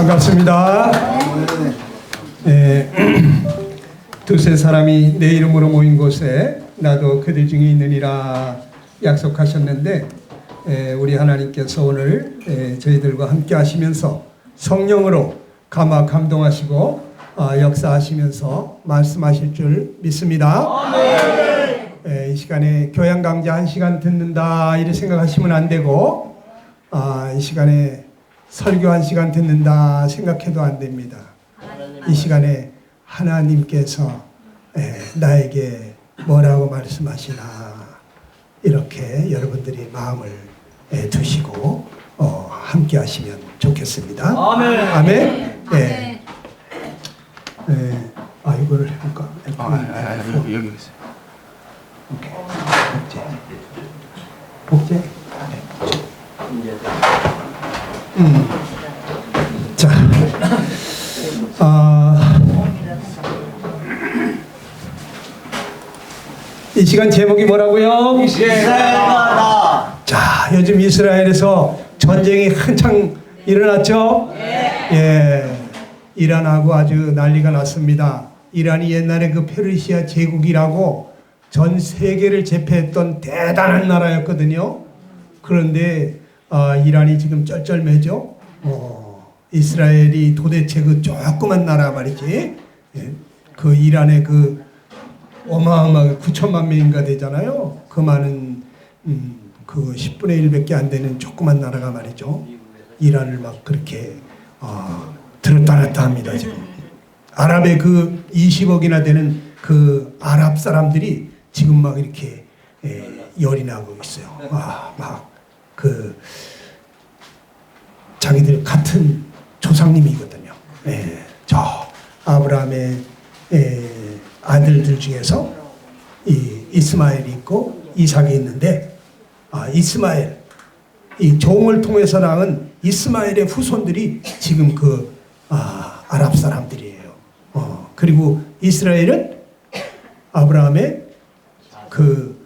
반갑습니다. 두세 사람이 내 이름으로 모인 곳에 나도 그들 중에 있느니라 약속하셨는데 우리 하나님께서 오늘 저희들과 함께 하시면서 성령으로 감화 감동하시고 역사하시면서 말씀하실 줄 믿습니다. 이 시간에 교양 강좌 1시간 듣는다 이렇게 생각하시면 안 되고 이 시간에 설교 1시간 듣는다 생각해도 안 됩니다. 이 시간에 하나님께서 나에게 뭐라고 말씀하시나 이렇게 여러분들이 마음을 두시고 함께 하시면 좋겠습니다. 아멘. 아멘. 네. 이거를 해볼까? 여기 있어요. 오케이. 복제. 자, 이 시간 제목이 뭐라고요? 이스라엘마다. 자, 요즘 이스라엘에서 전쟁이 한창 일어났죠? 예, 이란하고 아주 난리가 났습니다. 이란이 옛날에 그 페르시아 제국이라고 전 세계를 제패했던 대단한 나라였거든요. 그런데 이란이 지금 쩔쩔매죠. 이스라엘이 도대체 그 조그만 나라 말이지. 예, 그 이란의 그 어마어마하게 9천만 명인가 되잖아요. 그 많은 그 10분의 1밖에 안 되는 조그만 나라가 말이죠. 이란을 막 그렇게 들었다 놨다 합니다. 지금 아랍의 그 20억이나 되는 그 아랍 사람들이 지금 막 이렇게 열이 나고 있어요. 막 그 자기들 같은 조상님이거든요. 저 아브라함의 아들들 중에서 이 이스마엘이 있고 이삭이 있는데 이스마엘 이 종을 통해서 낳은 이스마엘의 후손들이 지금 그 아랍 사람들이에요. 그리고 이스라엘은 아브라함의 그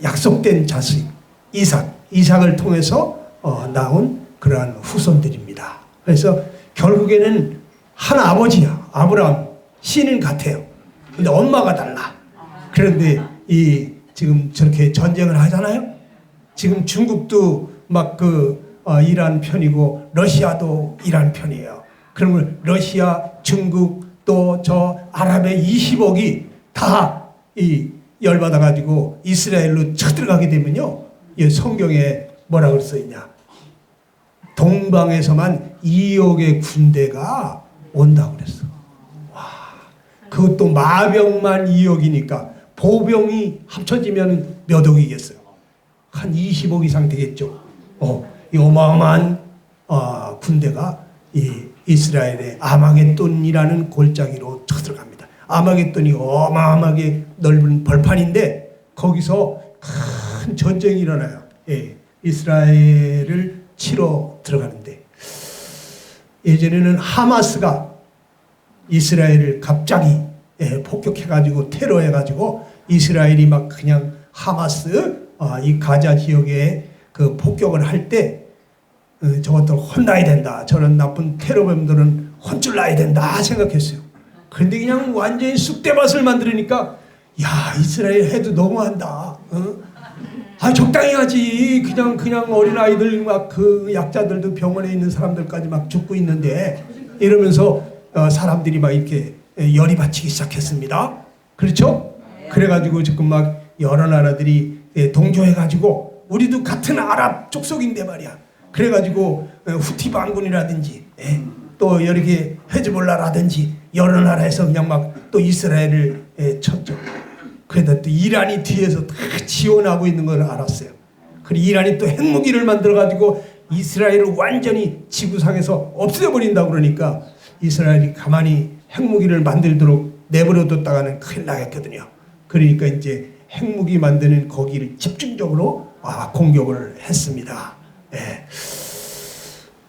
약속된 자식 이삭을 통해서 나온 그러한 후손들입니다. 그래서 결국에는 한 아버지야. 아브라함 씨는 같아요. 근데 엄마가 달라. 그런데 지금 저렇게 전쟁을 하잖아요. 지금 중국도 막 이란 편이고 러시아도 이란 편이에요. 그러면 러시아, 중국 또 저 아랍의 20억이 다 열받아 가지고 이스라엘로 쳐들어가게 되면요. 성경에 뭐라고 써 있냐? 동방에서만 2억의 군대가 온다고 그랬어. 와, 그것도 마병만 2억이니까 보병이 합쳐지면 몇 억이겠어요? 한 20억 이상 되겠죠. 이 어마어마한 군대가 이 이스라엘의 아마겟돈이라는 골짜기로 쳐들어갑니다. 아마겟돈이 어마어마하게 넓은 벌판인데 거기서 큰 전쟁이 일어나요. 이스라엘을 치러 들어가는데 예전에는 하마스가 이스라엘을 갑자기 폭격해가지고 테러해가지고 이스라엘이 막 그냥 하마스 이 가자 지역에 그 폭격을 할 때 저것들 혼나야 된다. 저런 나쁜 테러범들은 혼쭐나야 된다 생각했어요. 그런데 그냥 완전히 쑥대밭을 만들으니까 야 이스라엘 해도 너무한다. 적당히 하지. 그냥 어린 아이들 막 그 약자들도 병원에 있는 사람들까지 막 죽고 있는데 이러면서 사람들이 막 이렇게 열이 받치기 시작했습니다. 그렇죠? 그래가지고 지금 막 여러 나라들이 동조해가지고 우리도 같은 아랍 족속인데 말이야. 그래가지고 후티 반군이라든지 또 이렇게 헤즈볼라라든지 여러 나라에서 그냥 막 또 이스라엘을 쳤죠. 그래도 또 이란이 뒤에서 다 지원하고 있는 걸 알았어요. 그리고 이란이 또 핵무기를 만들어가지고 이스라엘을 완전히 지구상에서 없애버린다고 그러니까 이스라엘이 가만히 핵무기를 만들도록 내버려뒀다가는 큰일 나겠거든요. 그러니까 이제 핵무기 만드는 거기를 집중적으로 공격을 했습니다.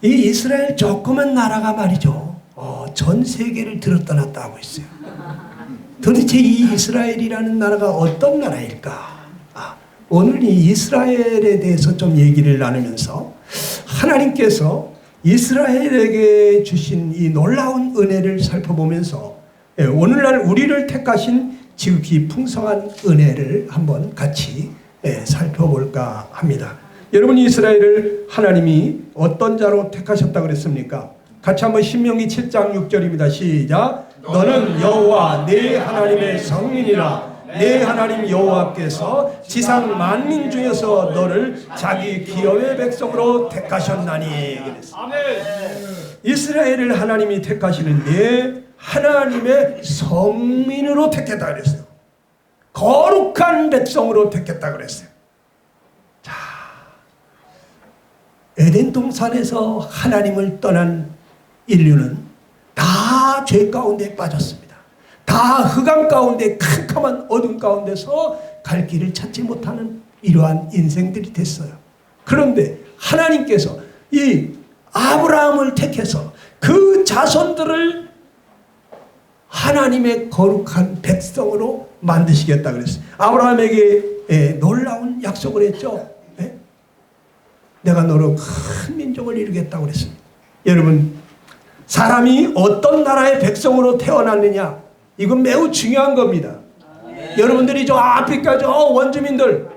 이 이스라엘 조그만 나라가 말이죠. 전 세계를 들었다 놨다 하고 있어요. 도대체 이 이스라엘이라는 나라가 어떤 나라일까? 오늘 이 이스라엘에 대해서 좀 얘기를 나누면서 하나님께서 이스라엘에게 주신 이 놀라운 은혜를 살펴보면서 오늘날 우리를 택하신 지극히 풍성한 은혜를 한번 같이 살펴볼까 합니다. 여러분, 이스라엘을 하나님이 어떤 자로 택하셨다고 그랬습니까? 같이 한번 신명기 7장 6절입니다. 시작. 너는 여호와 네 하나님의 성민이라. 내 하나님 여호와께서 지상 만민 중에서 너를 자기 기업의 백성으로 택하셨나니. 이스라엘을 하나님이 택하시는데 하나님의 성민으로 택했다 그랬어요. 거룩한 백성으로 택했다 그랬어요. 자, 에덴 동산에서 하나님을 떠난 인류는 다 죄 가운데 빠졌습니다. 다 흑암 가운데 캄캄한 어둠 가운데서 갈 길을 찾지 못하는 이러한 인생들이 됐어요. 그런데 하나님께서 이 아브라함을 택해서 그 자손들을 하나님의 거룩한 백성으로 만드시겠다 그랬어요. 아브라함에게 놀라운 약속을 했죠. 내가 너로 큰 민족을 이루겠다고 그랬습니다. 여러분, 사람이 어떤 나라의 백성으로 태어났느냐, 이건 매우 중요한 겁니다. 여러분들이 저 아프리카 저 원주민들,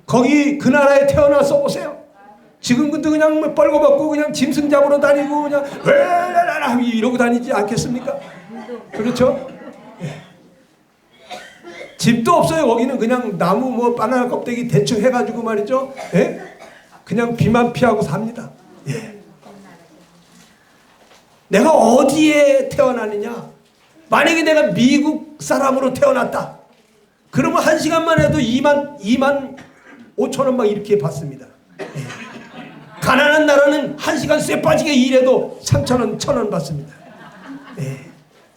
거기 그 나라에 태어나서 보세요. 지금도 그냥 뻘거벗고 그냥 짐승 잡으러 다니고 그냥 이러고 다니지 않겠습니까? 그렇죠? 집도 없어요. 거기는 그냥 나무 뭐 바나나 껍데기 대충 해가지고 말이죠. 그냥 비만 피하고 삽니다. 내가 어디에 태어나느냐? 만약에 내가 미국 사람으로 태어났다. 그러면 한 시간만 해도 2만 5천 원 막 이렇게 받습니다. 가난한 나라는 한 시간 쇠 빠지게 일해도 3천 원, 1,000원 받습니다.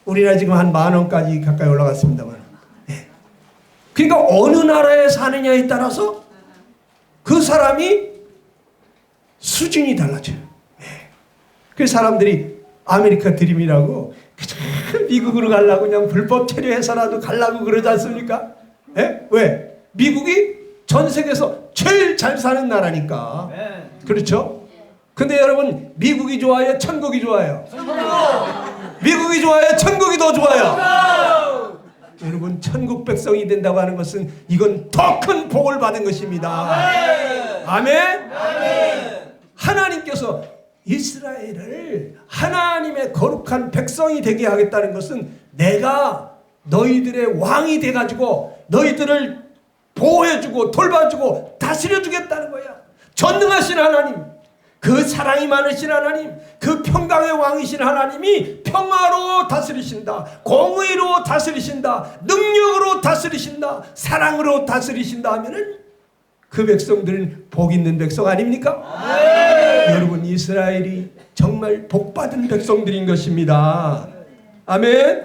우리나라 지금 한 10,000원까지 가까이 올라갔습니다만. 그러니까 어느 나라에 사느냐에 따라서 그 사람이 수준이 달라져요. 그래서 사람들이 아메리카 드림이라고 미국으로 가려고 그냥 불법 체류해서라도 가려고 그러지 않습니까? 왜? 미국이 전 세계에서 제일 잘 사는 나라니까. 그렇죠? 근데 여러분, 미국이 좋아요? 천국이 좋아요? 미국이 좋아요? 천국이 더 좋아요? 여러분, 천국 백성이 된다고 하는 것은 이건 더 큰 복을 받은 것입니다. 아멘? 하나님께서 이스라엘을 하나님의 거룩한 백성이 되게 하겠다는 것은 내가 너희들의 왕이 돼가지고 너희들을 보호해주고 돌봐주고 다스려주겠다는 거야. 전능하신 하나님, 그 사랑이 많으신 하나님, 그 평강의 왕이신 하나님이 평화로 다스리신다, 공의로 다스리신다, 능력으로 다스리신다, 사랑으로 다스리신다 하면은 그 백성들은 복 있는 백성 아닙니까? 여러분, 이스라엘이 정말 복받은 백성들인 것입니다. 아멘.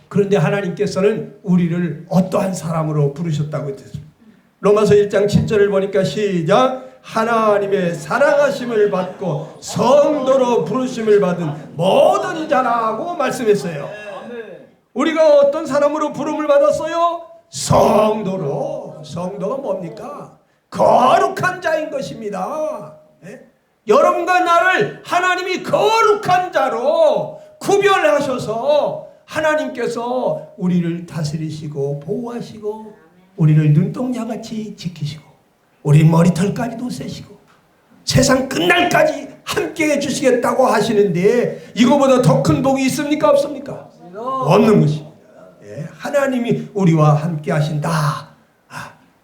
그런데 하나님께서는 우리를 어떠한 사람으로 부르셨다고 했습니다. 로마서 1장 7절을 보니까 시작. 하나님의 사랑하심을 받고 성도로 부르심을 받은 모든 자라고 말씀했어요. 우리가 어떤 사람으로 부름을 받았어요? 성도로. 성도가 뭡니까? 거룩한 자인 것입니다. 여러분과 나를 하나님이 거룩한 자로 구별하셔서 하나님께서 우리를 다스리시고 보호하시고 우리를 눈동자같이 지키시고 우리 머리털까지도 세시고 세상 끝날까지 함께 해주시겠다고 하시는데 이거보다 더 큰 복이 있습니까? 없습니까? 없는 것입니다. 하나님이 우리와 함께 하신다.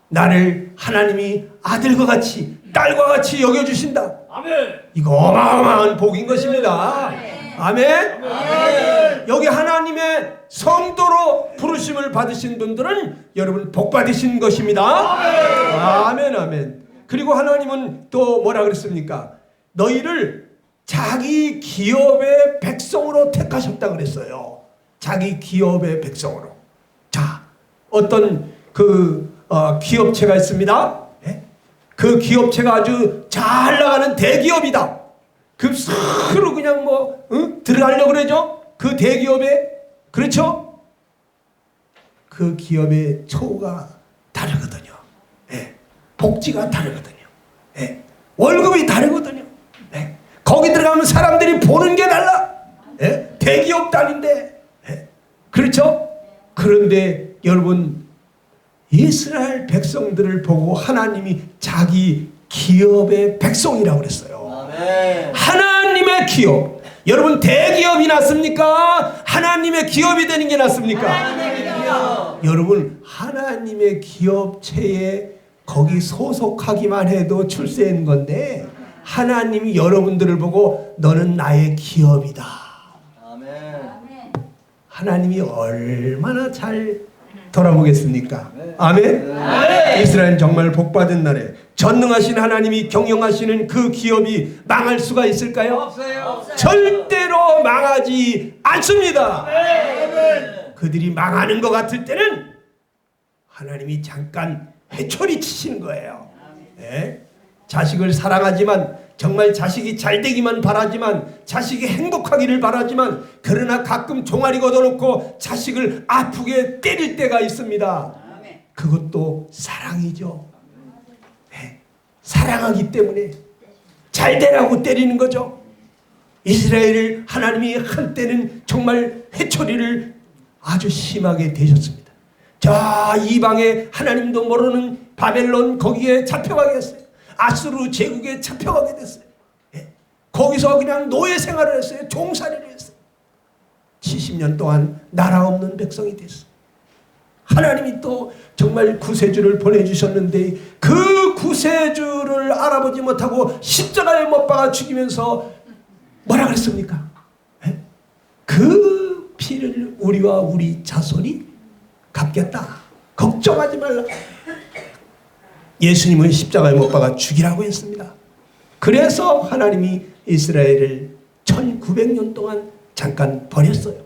나를 하나님이 아들과 같이 딸과 같이 여겨주신다. 이거 어마어마한 복인 것입니다. 아멘. 여기 하나님의 성도로 부르심을 받으신 분들은 여러분 복 받으신 것입니다. 아멘. 아멘. 그리고 하나님은 또 뭐라 그랬습니까? 너희를 자기 기업의 백성으로 택하셨다 그랬어요. 자기 기업의 백성으로. 자, 어떤 기업체가 있습니다. 그 기업체가 아주 잘 나가는 대기업이다. 그 서로 그냥 들어가려고 그러죠. 그 대기업에. 그렇죠? 그 기업의 처우가 다르거든요. 복지가 다르거든요. 월급이 다르거든요. 보는 게 달라. 예? 대기업 다닌데. 예? 그렇죠? 그런데 여러분, 이스라엘 백성들을 보고 하나님이 자기 기업의 백성이라고 그랬어요. 아멘. 하나님의 기업. 여러분, 대기업이 낫습니까? 하나님의 기업이 되는 게 낫습니까? 하나님의 기업. 여러분, 하나님의 기업체에 거기 소속하기만 해도 출세인 건데, 하나님이 여러분들을 보고 너는 나의 기업이다. 아멘. 하나님이 얼마나 잘 돌아보겠습니까? 아멘? 이스라엘은 정말 복받은 나라에 전능하신 하나님이 경영하시는 그 기업이 망할 수가 있을까요? 없어요. 절대로 망하지 않습니다. 그들이 망하는 것 같을 때는 하나님이 잠깐 회초리 치시는 거예요. 네? 자식을 사랑하지만, 정말 자식이 잘 되기만 바라지만, 자식이 행복하기를 바라지만, 그러나 가끔 종아리 걷어놓고 자식을 아프게 때릴 때가 있습니다. 그것도 사랑이죠. 네. 사랑하기 때문에 잘 되라고 때리는 거죠. 이스라엘을 하나님이 한때는 정말 회초리를 아주 심하게 대셨습니다. 자, 이방에 하나님도 모르는 바벨론 거기에 잡혀가게 됐어요. 아수르 제국에 잡혀가게 됐어요. 예. 거기서 그냥 노예 생활을 했어요. 종살이를 했어요. 70년 동안 나라 없는 백성이 됐어요. 하나님이 또 정말 구세주를 보내주셨는데, 그 구세주를 알아보지 못하고 십자가에 못 박아 죽이면서 뭐라 그랬습니까? 예? 그 피를 우리와 우리 자손이 갚겠다. 걱정하지 말라. 예수님은 십자가에 못 박아 죽이라고 했습니다. 그래서 하나님이 이스라엘을 1900년 동안 잠깐 버렸어요.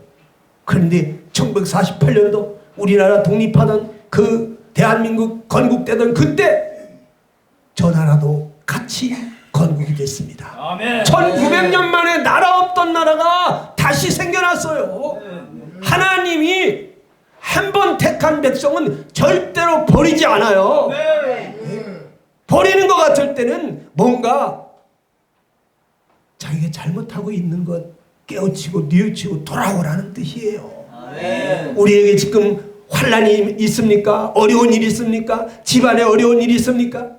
그런데 1948년도 우리나라 독립하던 그 대한민국 건국되던 그때 저 나라도 같이 건국이 됐습니다. 아멘. 1900년 만에 나라 없던 나라가 다시 생겨났어요. 하나님이 한 번 택한 백성은 절대로 버리지 않아요. 버리는 것 같을 때는 뭔가 자기가 잘못하고 있는 것 깨우치고 뉘우치고 돌아오라는 뜻이에요. 아멘. 우리에게 지금 환난이 있습니까? 어려운 일이 있습니까? 집안에 어려운 일이 있습니까?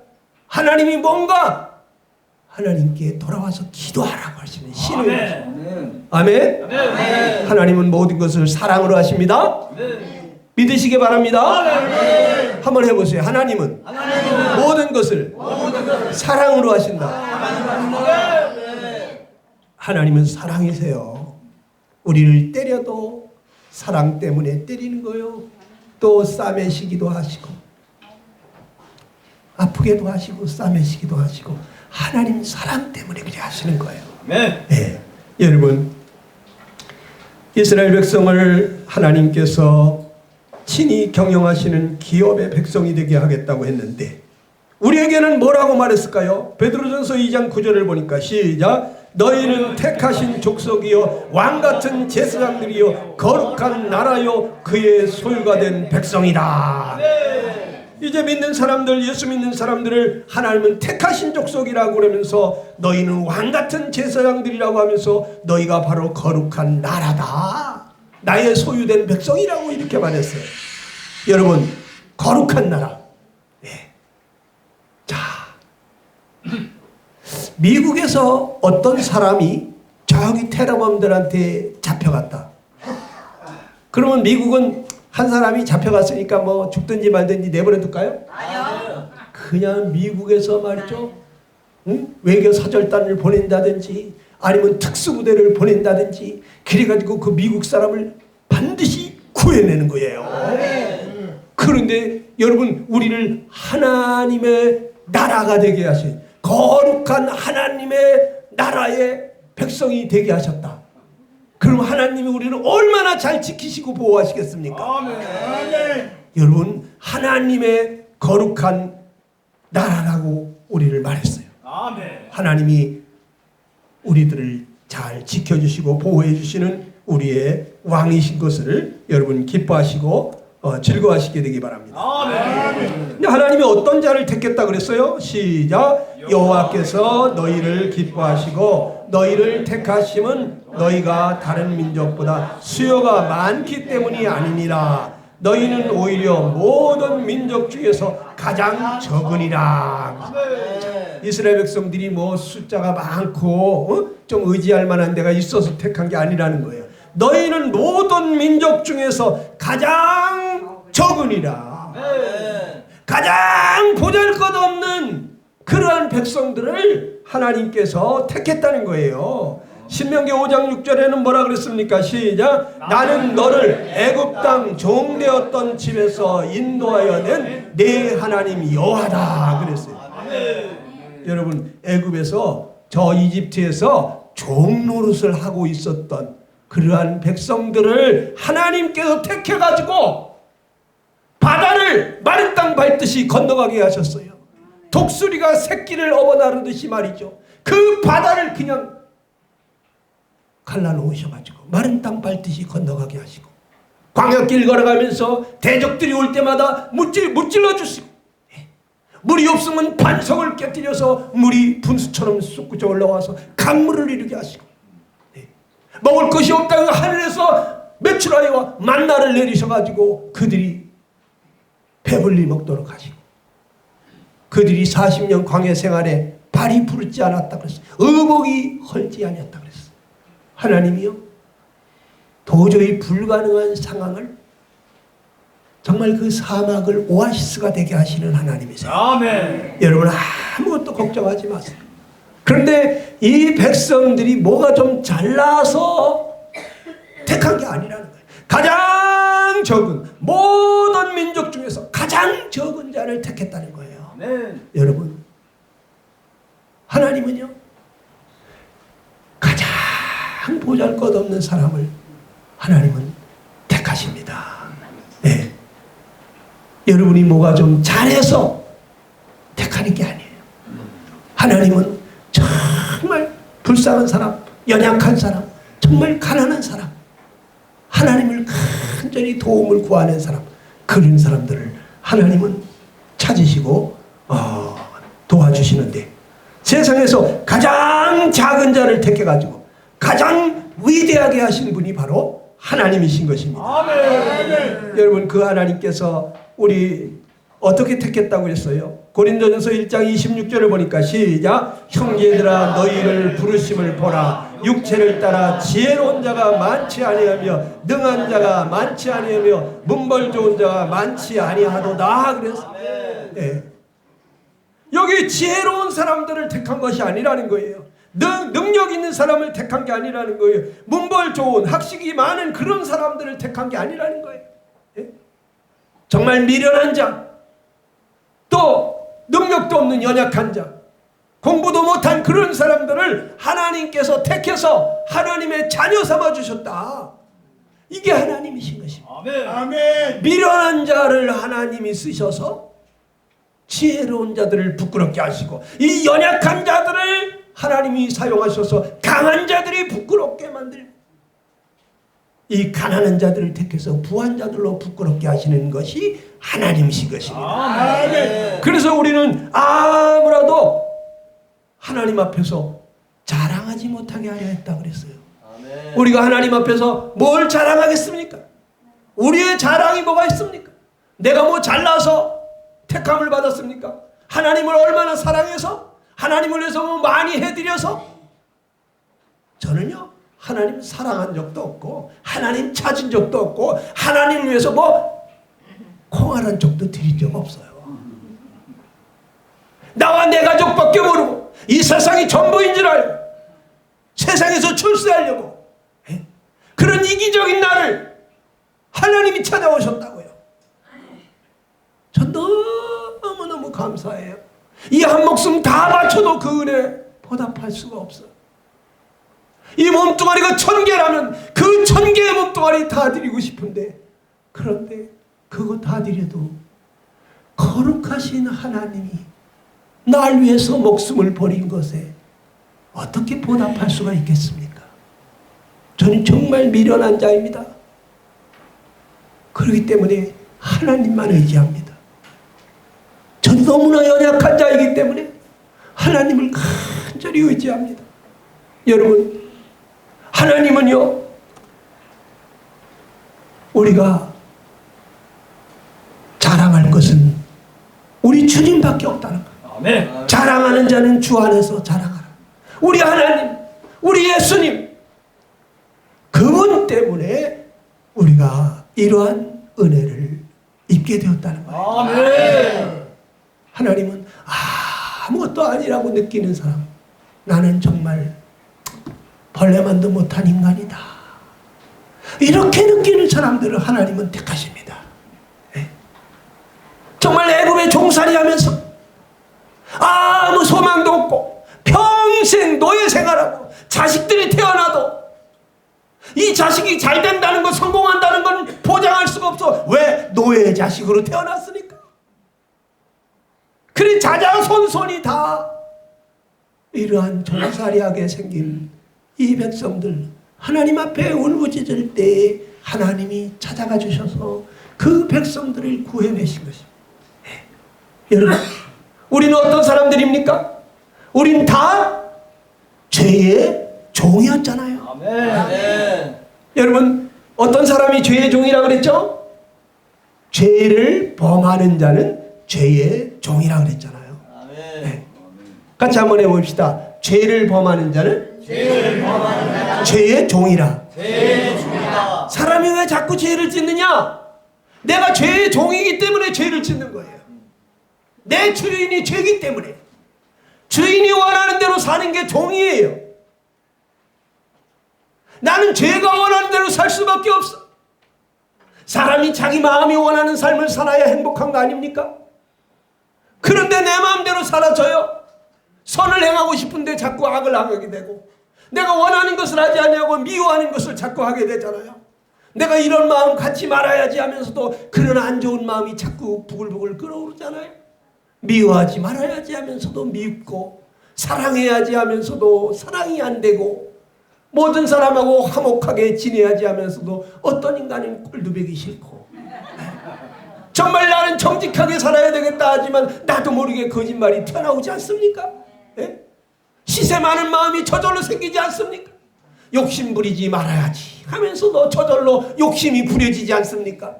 하나님이 뭔가 하나님께 돌아와서 기도하라고 하시는 신호예요. 아멘. 아멘. 아멘. 하나님은 모든 것을 사랑으로 하십니다. 믿으시기 바랍니다. 한번 해보세요. 하나님은 모든 것을 사랑으로 하신다. 하나님은 사랑이세요. 우리를 때려도 사랑 때문에 때리는 거요. 또 싸매시기도 하시고, 아프게도 하시고, 싸매시기도 하시고, 하나님 사랑 때문에 그렇게 하시는 거예요. 네. 여러분, 이스라엘 백성을 하나님께서 친히 경영하시는 기업의 백성이 되게 하겠다고 했는데, 우리에게는 뭐라고 말했을까요? 베드로전서 2장 9절을 보니까 시작. 너희는 택하신 족속이요 왕같은 제사장들이요 거룩한 나라요 그의 소유가 된 백성이다. 이제 믿는 사람들, 예수 믿는 사람들을 하나님은 택하신 족속이라고 그러면서 너희는 왕같은 제사장들이라고 하면서 너희가 바로 거룩한 나라다. 나의 소유된 백성이라고 이렇게 말했어요. 여러분, 거룩한 나라. 네. 자, 미국에서 어떤 사람이 저기 테러범들한테 잡혀갔다. 그러면 미국은 한 사람이 잡혀갔으니까 뭐 죽든지 말든지 내버려 둘까요? 아니요. 그냥 미국에서 말이죠. 응? 외교 사절단을 보낸다든지 아니면 특수부대를 보낸다든지 그래가지고 그 미국 사람을 반드시 구해내는 거예요. 그런데 여러분, 우리를 하나님의 나라가 되게 하신 거룩한 하나님의 나라의 백성이 되게 하셨다. 그럼 하나님이 우리를 얼마나 잘 지키시고 보호하시겠습니까? 여러분, 하나님의 거룩한 나라라고 우리를 말했어요. 하나님이 우리들을 잘 지켜주시고 보호해 주시는 우리의 왕이신 것을 여러분 기뻐하시고 즐거워하시게 되기 바랍니다. 근데 하나님이 어떤 자를 택했다 그랬어요? 시작. 여호와께서 너희를 기뻐하시고 너희를 택하심은 너희가 다른 민족보다 수요가 많기 때문이 아니니라. 너희는 오히려 모든 민족 중에서 가장 적으니라. 이스라엘 백성들이 뭐 숫자가 많고 좀 의지할 만한 데가 있어서 택한 게 아니라는 거예요. 너희는 모든 민족 중에서 가장 적으니라. 가장 보잘것없는 그러한 백성들을 하나님께서 택했다는 거예요. 신명기 5장 6절에는 뭐라 그랬습니까? 시작. 나는 너를 애굽 땅 종되었던 집에서 인도하여 낸 내 하나님 여호와다 그랬어요. 여러분, 애굽에서 저 이집트에서 종노릇을 하고 있었던 그러한 백성들을 하나님께서 택해가지고 바다를 마른 땅 밟듯이 건너가게 하셨어요. 독수리가 새끼를 업어나르듯이 말이죠. 그 바다를 그냥 갈라놓으셔가지고 마른 땅 밟듯이 건너가게 하시고, 광야길 걸어가면서 대적들이 올 때마다 무찔러 주시고, 물이 없으면 반석을 깨뜨려서 물이 분수처럼 솟구쳐 올라와서 강물을 이루게 하시고, 먹을 것이 없다고 하늘에서 메추라기와 만나를 내리셔가지고 그들이 배불리 먹도록 하시고, 그들이 40년 광야 생활에 발이 부르지 않았다 그랬어요. 의복이 헐지 아니었다 그랬어요. 하나님이요, 도저히 불가능한 상황을 정말 그 사막을 오아시스가 되게 하시는 하나님이세요. 아멘. 여러분, 아무것도 걱정하지 마세요. 그런데 이 백성들이 뭐가 좀 잘나서 택한 게 아니라는 거예요. 가장 적은, 모든 민족 중에서 가장 적은 자를 택했다는 거예요. 아멘. 여러분, 하나님은요, 가장 보잘것없는 사람을 하나님은 택하십니다. 네. 여러분이 뭐가 좀 잘해서 택하는 게 아니에요. 하나님은 정말 불쌍한 사람, 연약한 사람, 정말 가난한 사람, 하나님을 간절히 도움을 구하는 사람, 그런 사람들을 하나님은 찾으시고 도와주시는데, 세상에서 가장 작은 자를 택해가지고 가장 위대하게 하신 분이 바로 하나님이신 것입니다. 아멘. 여러분, 그 하나님께서 우리 어떻게 택했다고 했어요? 고린도전서 1장 26절을 보니까 시작. 형제들아 너희를 부르심을 보라. 육체를 따라 지혜로운 자가 많지 아니하며 능한 자가 많지 아니하며 문벌 좋은 자가 많지 아니하도다 그랬어요. 네. 여기 지혜로운 사람들을 택한 것이 아니라는 거예요. 능력 있는 사람을 택한 게 아니라는 거예요. 문벌 좋은, 학식이 많은 그런 사람들을 택한 게 아니라는 거예요. 예? 정말 미련한 자, 또 능력도 없는 연약한 자, 공부도 못한 그런 사람들을 하나님께서 택해서 하나님의 자녀 삼아 주셨다. 이게 하나님이신 것입니다. 아멘. 아멘. 미련한 자를 하나님이 쓰셔서 지혜로운 자들을 부끄럽게 하시고, 이 연약한 자들을 하나님이 사용하셔서 강한 자들이 부끄럽게 만들고, 이 가난한 자들을 택해서 부한 자들로 부끄럽게 하시는 것이 하나님이신 것입니다. 아멘. 그래서 우리는 아무라도 하나님 앞에서 자랑하지 못하게 하려 했다 그랬어요. 아멘. 우리가 하나님 앞에서 뭘 자랑하겠습니까? 우리의 자랑이 뭐가 있습니까? 내가 뭐 잘나서 택함을 받았습니까? 하나님을 얼마나 사랑해서, 하나님을 위해서 뭐 많이 해드려서? 저는요, 하나님 사랑한 적도 없고 하나님 찾은 적도 없고 하나님을 위해서 뭐 콩알한 적도 드린 적 없어요. 나와 내 가족밖에 모르고 이 세상이 전부인 줄 알고 세상에서 출세하려고 그런 이기적인 나를 하나님이 찾아오셨다고요. 전 너무너무 감사해요. 이 한 목숨 다 바쳐도 그 은혜 보답할 수가 없어요. 이 몸뚱아리가 1000개라면 그 1000개의 몸뚱아리 다 드리고 싶은데, 그런데 그거 다 드려도 거룩하신 하나님이 날 위해서 목숨을 버린 것에 어떻게 보답할 수가 있겠습니까? 저는 정말 미련한 자입니다. 그렇기 때문에 하나님만 의지합니다. 전 너무나 연약한 자이기 때문에 하나님을 간절히 의지합니다. 여러분, 하나님은요, 우리가 자랑할 것은 우리 주님밖에 없다는 거예요. 아멘. 자랑하는 자는 주 안에서 자랑하라. 우리 하나님, 우리 예수님, 그분 때문에 우리가 이러한 은혜를 입게 되었다는 거예요. 아멘. 하나님은 아무것도 아니라고 느끼는 사람, 나는 정말 벌레만도 못한 인간이다, 이렇게 느끼는 사람들을 하나님은 택하십니다. 네. 정말 애굽에 종살이하면서 아무 소망도 없고 평생 노예 생활하고 자식들이 태어나도 이 자식이 잘 된다는 것, 성공한다는 건 보장할 수가 없어. 왜? 노예의 자식으로 태어났으니까. 그래 자자손손이 다 이러한 종살이하게 생긴 이 백성들, 하나님 앞에 울부짖을 때 하나님이 찾아가 주셔서 그 백성들을 구해내신 것입니다. 네. 여러분, 우리는 어떤 사람들입니까? 우린 다 죄의 종이었잖아요. 아멘. 여러분, 어떤 사람이 죄의 종이라고 그랬죠? 죄를 범하는 자는 죄의 종이라고 그랬잖아요. 아멘. 네. 같이 한번 해봅시다. 죄를 범하는 자는 죄의 종이라. 죄의 종이다. 사람이 왜 자꾸 죄를 짓느냐? 내가 죄의 종이기 때문에 죄를 짓는 거예요. 내 주인이 죄이기 때문에. 주인이 원하는 대로 사는 게 종이에요. 나는 죄가 원하는 대로 살 수밖에 없어. 사람이 자기 마음이 원하는 삶을 살아야 행복한 거 아닙니까? 그런데 내 마음대로 살아져요. 선을 행하고 싶은데 자꾸 악을 하게 되고, 내가 원하는 것을 하지 않냐고 미워하는 것을 자꾸 하게 되잖아요. 내가 이런 마음 갖지 말아야지 하면서도 그런 안 좋은 마음이 자꾸 부글부글 끓어오르잖아요. 미워하지 말아야지 하면서도 미웠고, 사랑해야지 하면서도 사랑이 안 되고, 모든 사람하고 화목하게 지내야지 하면서도 어떤 인간은 꼴두배기 싫고, 정말 나는 정직하게 살아야 되겠다 하지만 나도 모르게 거짓말이 튀어나오지 않습니까? 예? 시세 많은 마음이 저절로 생기지 않습니까? 욕심 부리지 말아야지 하면서도 저절로 욕심이 부려지지 않습니까?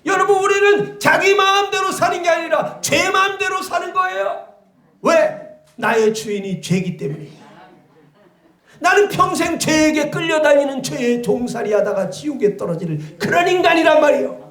여러분, 우리는 자기 마음대로 사는 게 아니라 죄 마음대로 사는 거예요. 왜? 나의 주인이 죄이기 때문에. 나는 평생 죄에게 끌려다니는 죄의 종살이 하다가 지옥에 떨어질 그런 인간이란 말이에요.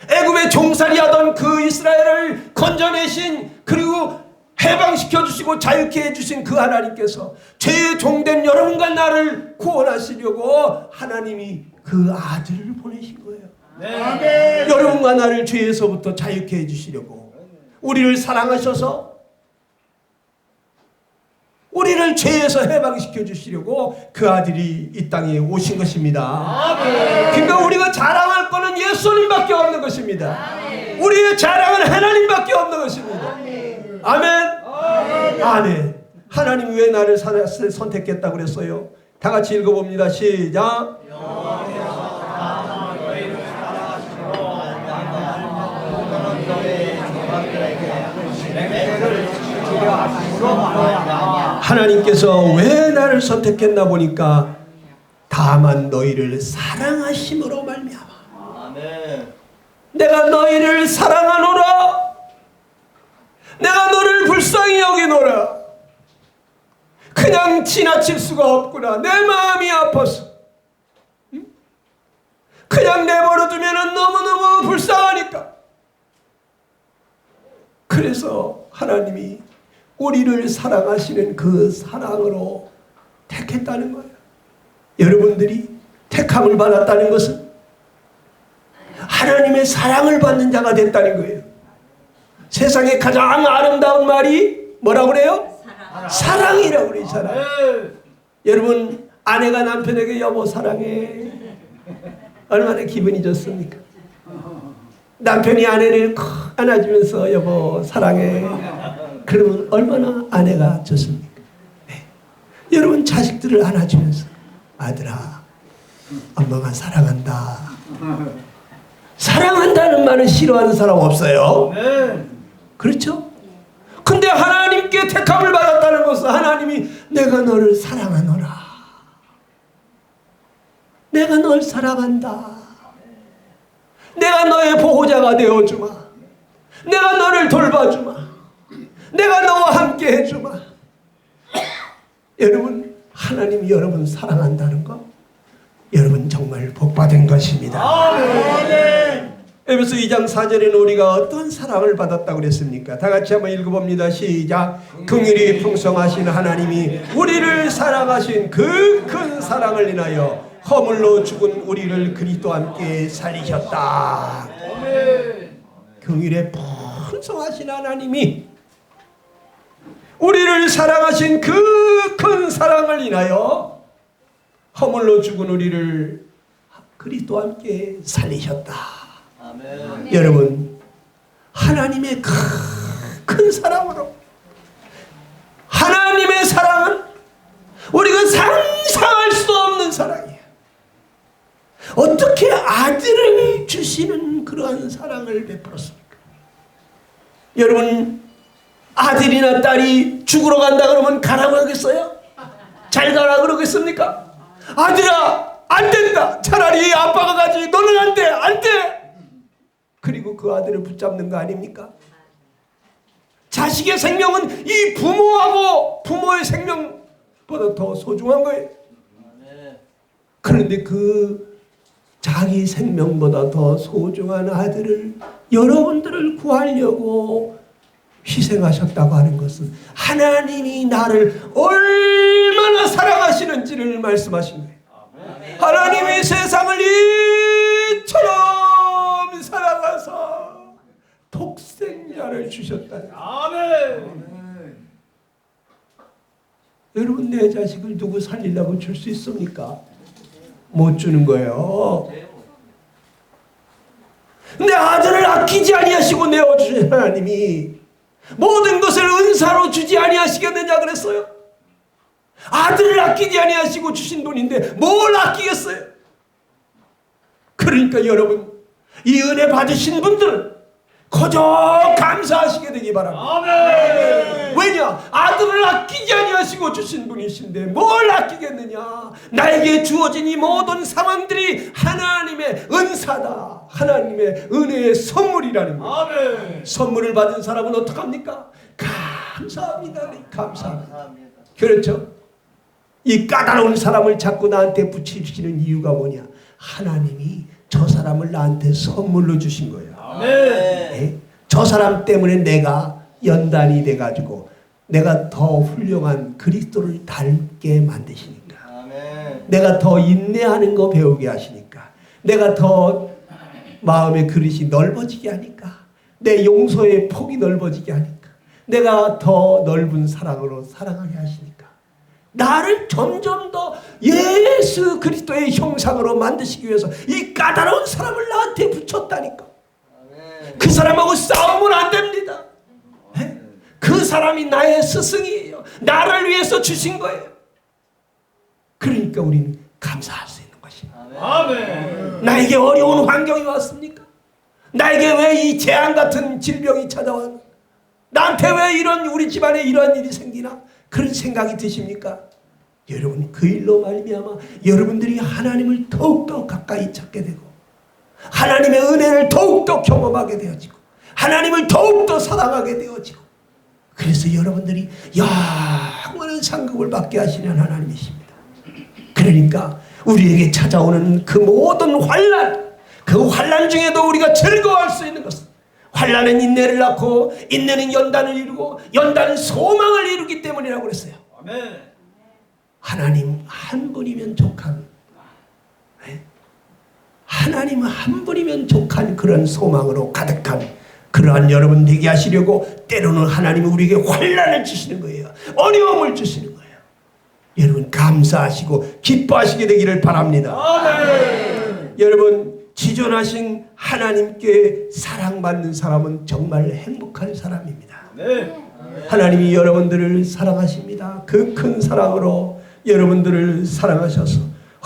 애굽에 종살이 하던 그 이스라엘을 건져내신, 그리고 해방시켜 주시고 자유케 해주신 그 하나님께서 죄의 종된 여러분과 나를 구원하시려고 하나님이 그 아들을 보내신 거예요. 네. 여러분과 나를 죄에서부터 자유케 해주시려고, 우리를 사랑하셔서 우리를 죄에서 해방시켜 주시려고 그 아들이 이 땅에 오신 것입니다. 그러니까 우리가 자랑할 거는 예수님밖에 없는 것입니다. 우리의 자랑은 하나님밖에 없는 것입니다. 아멘. 아멘. 하나님이 왜 나를 선택했다고 그랬어요? 다 같이 읽어봅니다. 시작. 하나님께서 왜 나를 선택했나 보니까 다만 너희를 사랑하심으로 말미암아. 아멘. 내가 너희를 사랑하노라. 내가 너를 불쌍히 여기노라. 그냥 지나칠 수가 없구나. 내 마음이 아파서. 그냥 내버려두면 너무너무 불쌍하니까. 그래서 하나님이 우리를 사랑하시는 그 사랑으로 택했다는 거예요. 여러분들이 택함을 받았다는 것은 하나님의 사랑을 받는 자가 됐다는 거예요. 세상에 가장 아름다운 말이 뭐라고 그래요? 사랑이라고 그래요. 사랑. 여러분, 아내가 남편에게 여보 사랑해, 얼마나 기분이 좋습니까? 남편이 아내를 콕 안아주면서 여보 사랑해, 그러면 얼마나 아내가 좋습니까? 네. 여러분, 자식들을 안아주면서 아들아 엄마가 사랑한다, 사랑한다는 말은 싫어하는 사람 없어요. 아멘. 그렇죠? 근데 하나님께 택함을 받았다는 것은 하나님이 내가 너를 사랑하노라. 내가 널 사랑한다. 내가 너의 보호자가 되어주마. 내가 너를 돌봐주마. 내가 너와 함께 해주마. 여러분, 하나님이 여러분 사랑한다는 거 여러분 정말 복받은 것입니다. 아멘. 에베소 2장 4절에는 우리가 어떤 사랑을 받았다고 그랬습니까? 다 같이 한번 읽어봅니다. 시작. 긍휼이 풍성하신 하나님이 우리를 사랑하신 그 큰 사랑을 인하여 허물로 죽은 우리를 그리스도와 함께 살리셨다. 긍휼에 풍성하신 하나님이 우리를 사랑하신 그 큰 사랑을 인하여 허물로 죽은 우리를 그리스도와 함께 살리셨다. 아멘. 여러분, 하나님의 큰 사랑으로, 하나님의 사랑은 우리가 상상할 수 없는 사랑이에요. 어떻게 아들을 주시는 그러한 사랑을 베풀었습니까? 여러분, 아들이나 딸이 죽으러 간다 그러면 가라고 하겠어요? 잘 가라 그러겠습니까? 아들아, 안 된다. 차라리 아빠가 가지. 너는 안 돼. 안 돼. 그리고 그 아들을 붙잡는 거 아닙니까? 자식의 생명은 이 부모하고 부모의 생명보다 더 소중한 거예요. 그런데 그 자기 생명보다 더 소중한 아들을 여러분들을 구하려고 희생하셨다고 하는 것은 하나님이 나를 얼마나 사랑하시는지를 말씀하신 거예요. 하나님이 세상을 이처럼 사랑하사 독생자를 주셨다. 아멘. 여러분, 내 자식을 누구 살리려고 줄 수 있습니까? 못 주는 거예요. 내 아들을 아끼지 아니하시고 내어주신 하나님이 모든 것을 은사로 주지 아니하시겠느냐 그랬어요. 아들을 아끼지 아니하시고 주신 돈인데 뭘 아끼겠어요? 그러니까 여러분, 이 은혜 받으신 분들은 거저 감사하시게 되기 바랍니다. 아멘. 왜냐? 아들을 아끼지 아니하시고 주신 분이신데 뭘 아끼겠느냐? 나에게 주어진 이 모든 상황들이 하나님의 은사다. 하나님의 은혜의 선물이라는 거예요. 아멘. 선물을 받은 사람은 어떡합니까? 감사합니다. 감사합니다. 감사합니다. 그렇죠? 이 까다로운 사람을 자꾸 나한테 붙이시는 이유가 뭐냐? 하나님이 저 사람을 나한테 선물로 주신 거예요. 아멘. 예? 저 사람 때문에 내가 연단이 돼가지고 내가 더 훌륭한 그리스도를 닮게 만드시니까, 아멘. 내가 더 인내하는 거 배우게 하시니까, 내가 더 마음의 그릇이 넓어지게 하니까, 내 용서의 폭이 넓어지게 하니까, 내가 더 넓은 사랑으로 사랑하게 하시니까, 나를 점점 더 예수 그리스도의 형상으로 만드시기 위해서 이 까다로운 사람을 나한테 붙였다니까. 그 사람하고 싸우면 안 됩니다. 네? 그 사람이 나의 스승이에요. 나를 위해서 주신 거예요. 그러니까 우리는 감사할 수 있는 것입니다. 아멘. 나에게 어려운 환경이 왔습니까? 나에게 왜 이 재앙 같은 질병이 찾아왔나? 나한테 왜 우리 집안에 이런 일이 생기나? 그런 생각이 드십니까? 여러분, 그 일로 말미암아 여러분들이 하나님을 더욱더 가까이 찾게 되고 하나님의 은혜를 더욱더 경험하게 되어지고 하나님을 더욱더 사랑하게 되어지고, 그래서 여러분들이 영원한 상급을 받게 하시는 하나님이십니다. 그러니까 우리에게 찾아오는 그 모든 환난, 그 환난 중에도 우리가 즐거워할 수 있는 것은, 환난은 인내를 낳고 인내는 연단을 이루고 연단은 소망을 이루기 때문이라고 그랬어요. 아멘. 하나님 한 분이면 족한, 하나님 한 분이면 족한 그런 소망으로 가득한 그러한 여러분 되게 하시려고 때로는 하나님이 우리에게 환난을 주시는 거예요. 어려움을 주시는 거예요. 여러분, 감사하시고 기뻐하시게 되기를 바랍니다. 아멘. 여러분, 지존하신 하나님께 사랑받는 사람은 정말 행복한 사람입니다. 네. 하나님이 여러분들을 사랑하십니다. 그 큰 사랑으로 여러분들을 사랑하셔서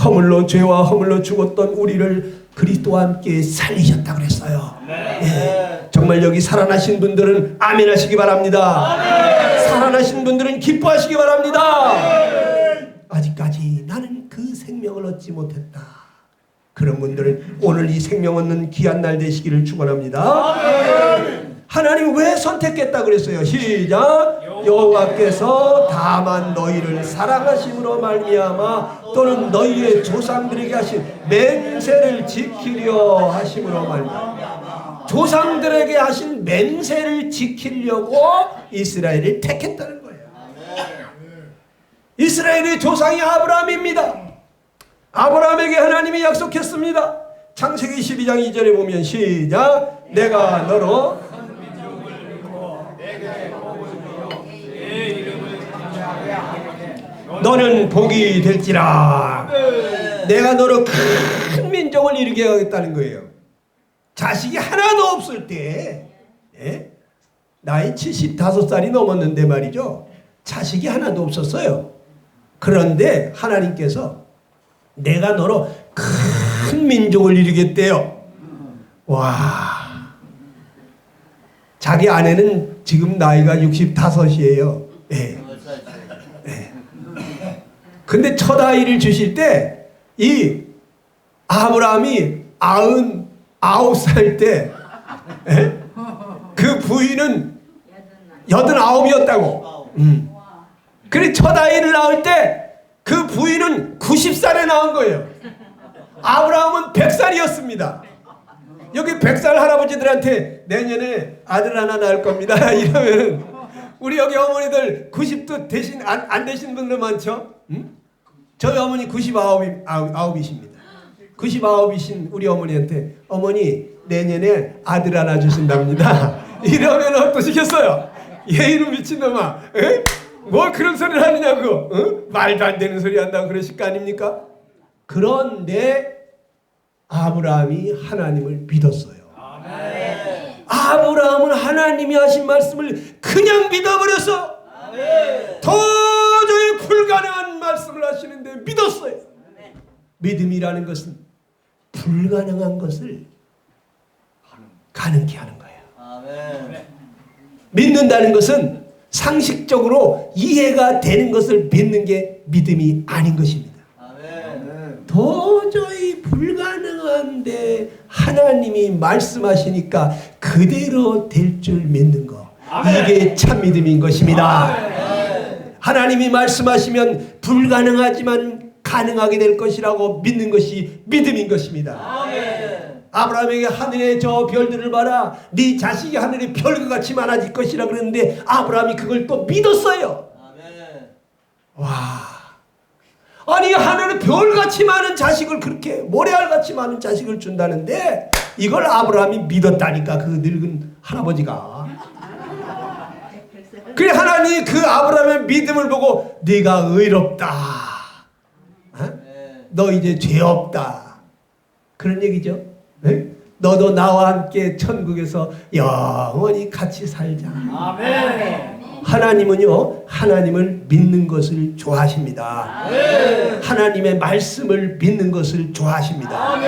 허물로, 죄와 허물로 죽었던 우리를 그리스도와 함께 살리셨다 그랬어요. 예. 정말 여기 살아나신 분들은 아멘 하시기 바랍니다. 살아나신 분들은 기뻐하시기 바랍니다. 아직까지 나는 그 생명을 얻지 못했다. 그런 분들은 오늘 이 생명 얻는 귀한 날 되시기를 축원합니다. 하나님 왜 선택했다 그랬어요? 시작. 여호와께서 다만 너희를 사랑하심으로 말미암아 또는 너희의 조상들에게 하신 맹세를 지키려 하심으로 말미암아 조상들에게 하신 맹세를 지키려고 이스라엘을 택했다는 거예요. 이스라엘의 조상이 아브라함입니다. 아브라함에게 하나님이 약속했습니다. 창세기 12장 2절에 보면 시작. 내가 너로 너는 복이 될지라. 내가 너로 큰 민족을 이루게 하겠다는 거예요. 자식이 하나도 없을 때, 예? 나이 75살이 넘었는데 말이죠. 자식이 하나도 없었어요. 그런데 하나님께서 내가 너로 큰 민족을 이루겠대요. 와. 자기 아내는 지금 나이가 65이에요. 예. 예. 근데 첫 아이를 주실 때 이 아브라함이 99살 때 그 부인은 89이었다고. 그래 첫 아이를 낳을 때 그 부인은 90살에 낳은 거예요. 아브라함은 100살이었습니다. 여기 100살 할아버지들한테 내년에 아들 하나 낳을 겁니다. 이러면 우리 여기 어머니들 90도 대신 안 되신 분들 많죠? 응? 저희 어머니 99이십니다. 99이신 우리 어머니한테 어머니 내년에 아들 하나 주신답니다. 이러면 어떠시겠어요? 얘 이름 미친놈아. 에? 뭐 그런 소리를 하느냐고. 어? 말도 안 되는 소리 한다고 그러실 거 아닙니까? 그런데 아브라함이 하나님을 믿었어요. 아브라함은 하나님이 하신 말씀을 그냥 믿어버렸어. 도저히 불가능한 말씀을 하시는데 믿었어요. 믿음이라는 것은 불가능한 것을 가능케 하는 거예요. 믿는다는 것은 상식적으로 이해가 되는 것을 믿는 게 믿음이 아닌 것입니다. 도저히 불가능한데 하나님이 말씀하시니까 그대로 될 줄 믿는 거, 이게 참 믿음인 것입니다. 하나님이 말씀하시면 불가능하지만 가능하게 될 것이라고 믿는 것이 믿음인 것입니다. 아브라함에게 하늘의 저 별들을 봐라, 네 자식이 하늘의 별같이 많아질 것이라 그랬는데 아브라함이 그걸 또 믿었어요. 와, 아니 하늘의 별같이 많은 자식을, 그렇게 모래알같이 많은 자식을 준다는데 이걸 아브라함이 믿었다니까, 그 늙은 할아버지가. 그래 하나님이 그 아브라함의 믿음을 보고 네가 의롭다, 어? 너 이제 죄 없다, 그런 얘기죠. 네? 너도 나와 함께 천국에서 영원히 같이 살자. 하나님은요, 하나님을 믿는 것을 좋아하십니다. 하나님의 말씀을 믿는 것을 좋아하십니다.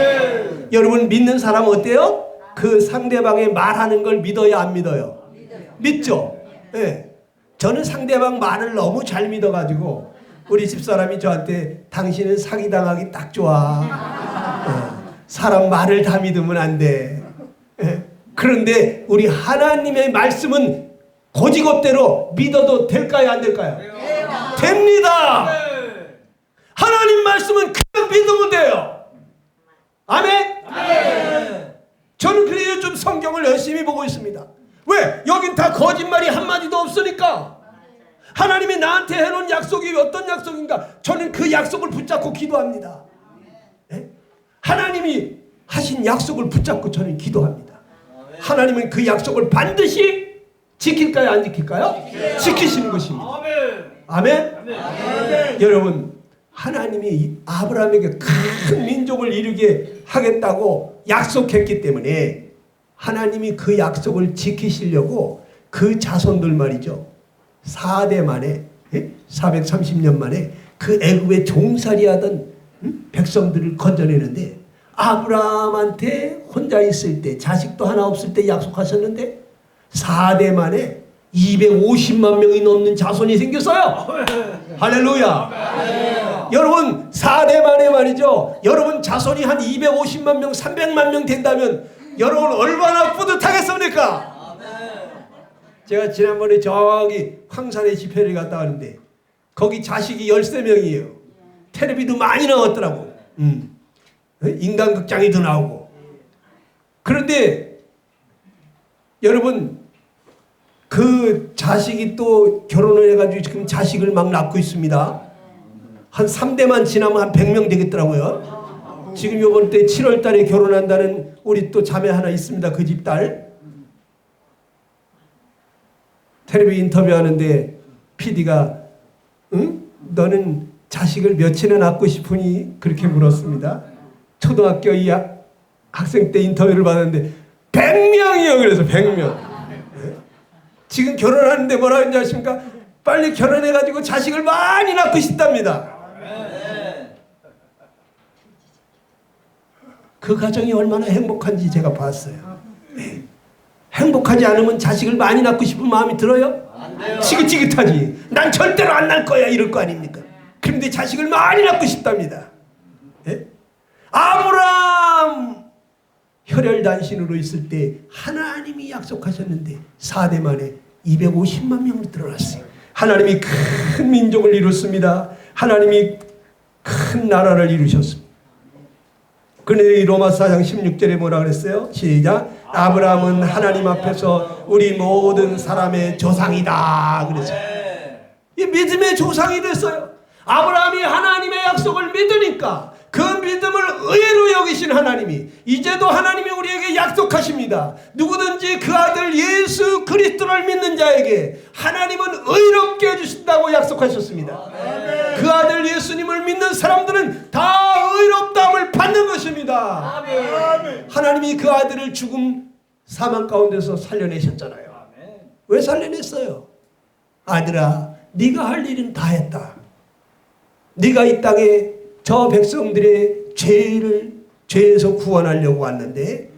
여러분 믿는 사람 어때요? 그 상대방의 말하는 걸 믿어요, 안 믿어요? 믿죠? 네. 저는 상대방 말을 너무 잘 믿어가지고 우리 집사람이 저한테 당신은 사기당하기 딱 좋아. 사람 말을 다 믿으면 안 돼. 그런데 우리 하나님의 말씀은 고지것대로 믿어도 될까요, 안 될까요? 됩니다. 하나님 말씀은 그냥 믿으면 돼요. 아멘? 저는 그래요 좀 성경을 열심히 보고 있습니다. 왜? 여긴 다 거짓말이 한마디도 없으니까. 하나님이 나한테 해놓은 약속이 어떤 약속인가? 저는 그 약속을 붙잡고 기도합니다. 하나님이 하신 약속을 붙잡고 저는 기도합니다. 하나님은 그 약속을 반드시 지킬까요, 안 지킬까요? 지키시는 것입니다. 아멘? 여러분, 하나님이 아브라함에게 큰 민족을 이루게 하겠다고 약속했기 때문에 하나님이 그 약속을 지키시려고 그 자손들 말이죠, 4대 만에 430년 만에 그 애굽에 종살이하던 백성들을 건져내는데 아브라함한테 혼자 있을 때 자식도 하나 없을 때 약속하셨는데 4대 만에 250만 명이 넘는 자손이 생겼어요. 할렐루야. 여러분 4대 만에 말이죠. 여러분 자손이 한 250만 명 300만 명 된다면 여러분 얼마나 뿌듯하겠습니까? 제가 지난번에 저기 황산에 집회를 갔다 왔는데 거기 자식이 13명이에요. 텔레비도 많이 나왔더라고. 인간극장에도 나오고. 그런데 여러분 그 자식이 또 결혼을 해가지고 지금 자식을 막 낳고 있습니다. 한 3대만 지나면 한 100명 되겠더라고요. 지금 요번 때 7월 달에 결혼한다는 우리 또 자매 하나 있습니다. 그 집 딸. 텔레비 인터뷰하는데 PD가 응? 너는 자식을 몇이나 낳고 싶으니? 그렇게 물었습니다. 초등학교 이 학생 때 인터뷰를 받았는데 100명이요. 그래서 100명. 지금 결혼하는데 뭐라 하는지 아십니까? 빨리 결혼해가지고 자식을 많이 낳고 싶답니다. 그 가정이 얼마나 행복한지 제가 봤어요. 네. 행복하지 않으면 자식을 많이 낳고 싶은 마음이 들어요? 지긋지긋하지. 난 절대로 안 낳을 거야 이럴 거 아닙니까? 그런데 자식을 많이 낳고 싶답니다. 네? 아브라함 혈혈단신으로 있을 때 하나님이 약속하셨는데 4대 만에 250만 명으로 드러났어요. 하나님이 큰 민족을 이뤘습니다. 하나님이 큰 나라를 이루셨습니다. 그런데 로마서 4장 16절에 뭐라 그랬어요? 시작. 아브라함은 하나님 앞에서 우리 모든 사람의 조상이다 그랬어요. 이 믿음의 조상이 됐어요. 아브라함이 하나님의 약속을 믿으니까 그 믿음을 의로 여기신 하나님이 이제도 하나님이 우리에게 약속하십니다. 누구든지 그 아들 예수 그리스도를 믿는 자에게 하나님은 의롭게 해주신다고 약속하셨습니다. 그 아들 예수님을 믿는 사람들은 다 의롭다함을 받는 것입니다. 하나님이 그 아들을 죽음 사망 가운데서 살려내셨잖아요. 왜 살려냈어요? 아들아 네가 할 일은 다 했다. 네가 이 땅에 저 백성들의 죄에서 구원하려고 왔는데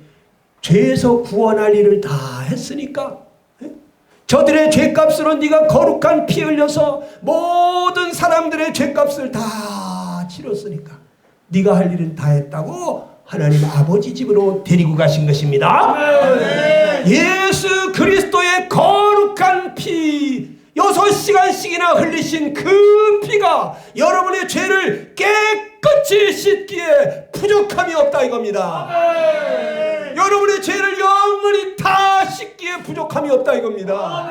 죄에서 구원할 일을 다 했으니까 저들의 죄값으로 네가 거룩한 피 흘려서 모든 사람들의 죄값을 다 치렀으니까 네가 할 일은 다 했다고 하나님 아버지 집으로 데리고 가신 것입니다. 예수 그리스도의 거룩한 피 6시간씩이나 흘리신 그 피가 여러분의 죄를 깨끗이 씻기에 부족함이 없다 이겁니다. 여러분의 죄를 영원히 다 씻기에 부족함이 없다 이겁니다.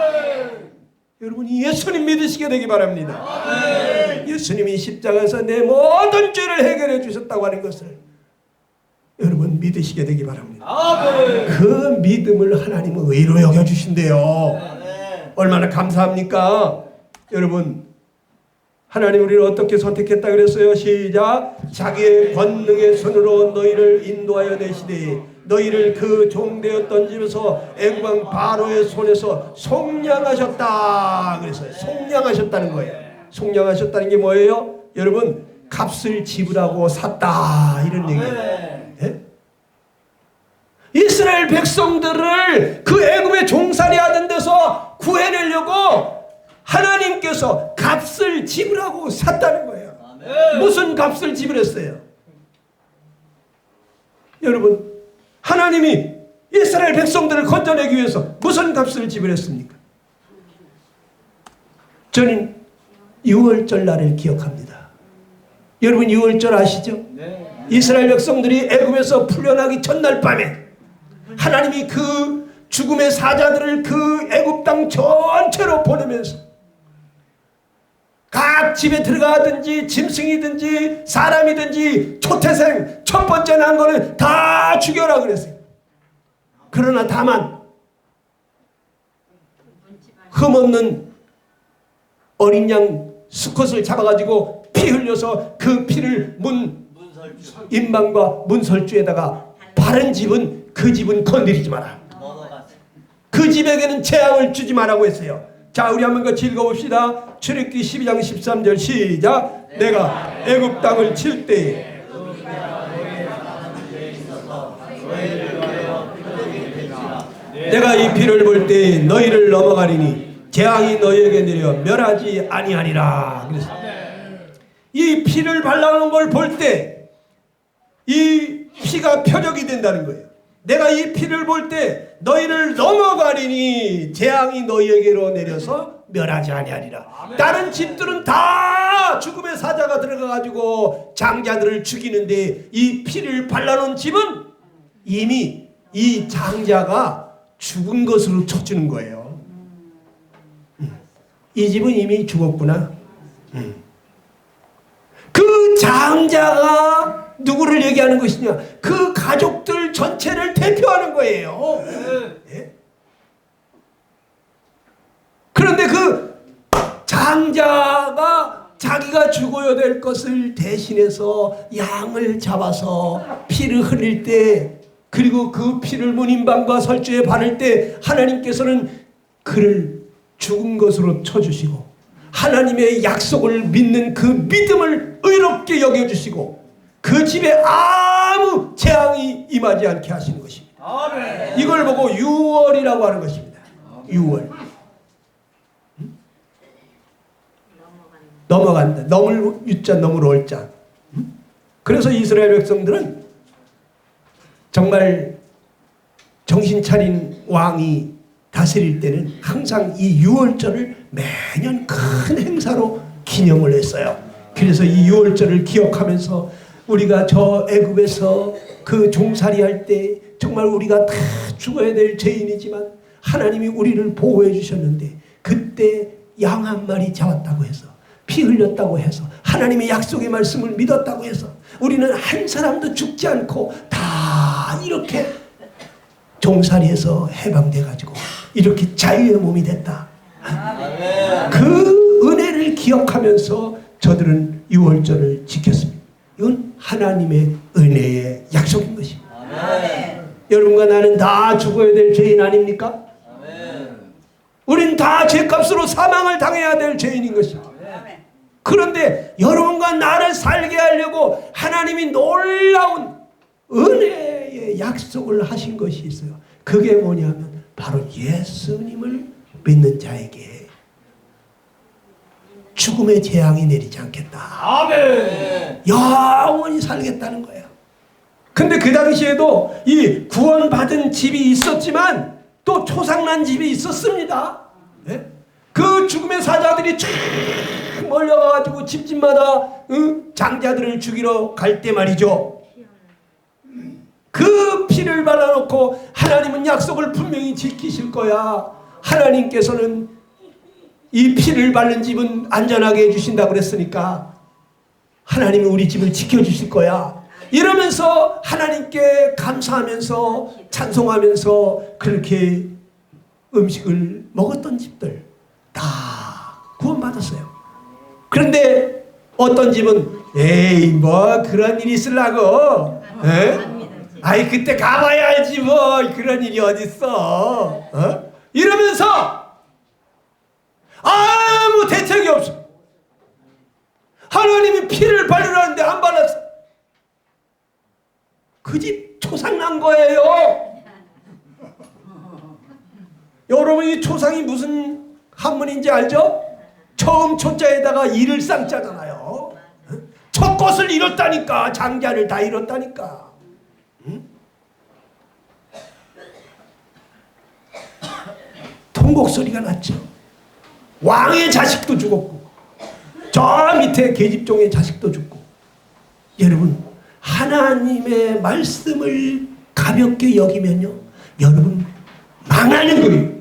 여러분이 예수님 믿으시게 되기 바랍니다. 예수님이 십자가에서 내 모든 죄를 해결해 주셨다고 하는 것을 여러분 믿으시게 되기 바랍니다. 그 믿음을 하나님은 의로 여겨주신대요. 얼마나 감사합니까? 여러분 하나님 우리를 어떻게 선택했다 그랬어요? 시작. 자기의 권능의 손으로 너희를 인도하여 내시되 너희를 그 종되었던 집에서 애국왕 바로의 손에서 속량하셨다 그랬어요. 속량하셨다는 거예요. 속량하셨다는 게 뭐예요? 여러분 값을 지불하고 샀다 이런 얘기예요. 네? 이스라엘 백성들을 그 애굽의 종살이 하던 데서 구해내려고 하나님께서 값을 지불하고 샀다는 거예요. 무슨 값을 지불했어요? 여러분 하나님이 이스라엘 백성들을 건져내기 위해서 무슨 값을 지불했습니까? 저는 6월절 날을 기억합니다. 여러분 6월절 아시죠? 이스라엘 백성들이 애굽에서 풀려나기 첫날 밤에 하나님이 그 죽음의 사자들을 그 애굽 땅 전체로 보내면서 각 집에 들어가든지 짐승이든지 사람이든지 초태생 첫 번째 난 거는 다 죽여라 그랬어요. 그러나 다만 흠없는 어린 양 수컷을 잡아가지고 피 흘려서 그 피를 인방과 문설주에다가 바른 집은 그 집은 건드리지 마라. 그 집에게는 재앙을 주지 말라고 했어요. 자 우리 한번 같이 읽어봅시다. 출애굽기 12장 13절 시작. 내가 애굽 땅을 칠 때에 내가 이 피를 볼 때 너희를 넘어가리니 재앙이 너희에게 내려 멸하지 아니하리라. 그래서 이 피를 발라놓은 걸 볼 때 이 피가 표적이 된다는 거예요. 내가 이 피를 볼 때 너희를 넘어가리니 재앙이 너희에게로 내려서 멸하지 아니하리라. 다른 집들은 다 죽음의 사자가 들어가가지고 장자들을 죽이는데 이 피를 발라놓은 집은 이미 이 장자가 죽은 것으로 쳐주는 거예요. 이 집은 이미 죽었구나. 그 장자가 누구를 얘기하는 것이냐? 그 가족들 전체를 대표하는 거예요. 네? 그런데 그 장자가 자기가 죽어야 될 것을 대신해서 양을 잡아서 피를 흘릴 때, 그리고 그 피를 문인방과 설주에 바를 때 하나님께서는 그를 죽은 것으로 쳐주시고 하나님의 약속을 믿는 그 믿음을 의롭게 여겨주시고 그 집에 아무 재앙이 임하지 않게 하시는 것입니다. 아멘. 이걸 보고 유월이라고 하는 것입니다. 유월. 넘어간다. 넘을 유자 넘을 월자. 그래서 이스라엘 백성들은 정말 정신 차린 왕이 다스릴 때는 항상 이 유월절을 매년 큰 행사로 기념을 했어요. 그래서 이 유월절을 기억하면서 우리가 저 애굽에서 그 종살이 할 때 정말 우리가 다 죽어야 될 죄인이지만 하나님이 우리를 보호해 주셨는데 그때 양 한 마리 잡았다고 해서 피 흘렸다고 해서 하나님의 약속의 말씀을 믿었다고 해서 우리는 한 사람도 죽지 않고 다 이렇게 종살이에서 해방돼 가지고 이렇게 자유의 몸이 됐다. 그 은혜를 기억하면서 저들은 유월절을 지켰습니다. 이건 하나님의 은혜의 약속인 것입니다. 여러분과 나는 다 죽어야 될 죄인 아닙니까? 우린 다 죄값으로 사망을 당해야 될 죄인인 것입니다. 그런데 여러분과 나를 살게 하려고 하나님이 놀라운 은혜의 약속을 하신 것이 있어요. 그게 뭐냐면 바로 예수님을 믿는 자에게 죽음의 재앙이 내리지 않겠다. 아멘. 영원히 살겠다는 거예요. 근데 그 당시에도 이 구원받은 집이 있었지만 또 초상난 집이 있었습니다. 네? 그 죽음의 사자들이 쫙 몰려가가지고 집집마다 장자들을 죽이러 갈 때 말이죠. 그 피를 발라놓고 하나님은 약속을 분명히 지키실 거야. 하나님께서는 이 피를 바른 집은 안전하게 해주신다고 그랬으니까 하나님은 우리 집을 지켜주실 거야. 이러면서 하나님께 감사하면서 찬송하면서 그렇게 음식을 먹었던 집들 다 구원받았어요. 그런데 어떤 집은 에이 뭐 그런 일이 있으려고 아이 그때 가봐야 알지 뭐 그런 일이 어딨어 이러면서 아무 대책이 없어. 하나님이 피를 바르라는데 안 발랐어. 그 집 초상난 거예요. 여러분 이 초상이 무슨 한문인지 알죠? 처음 초자에다가 이를 쌍자잖아요. 첫 것을 잃었다니까. 장자를 다 잃었다니까. 통곡 소리가 났죠. 왕의 자식도 죽었고 저 밑에 계집종의 자식도 죽고. 여러분 하나님의 말씀을 가볍게 여기면요 여러분 망하는 거예요.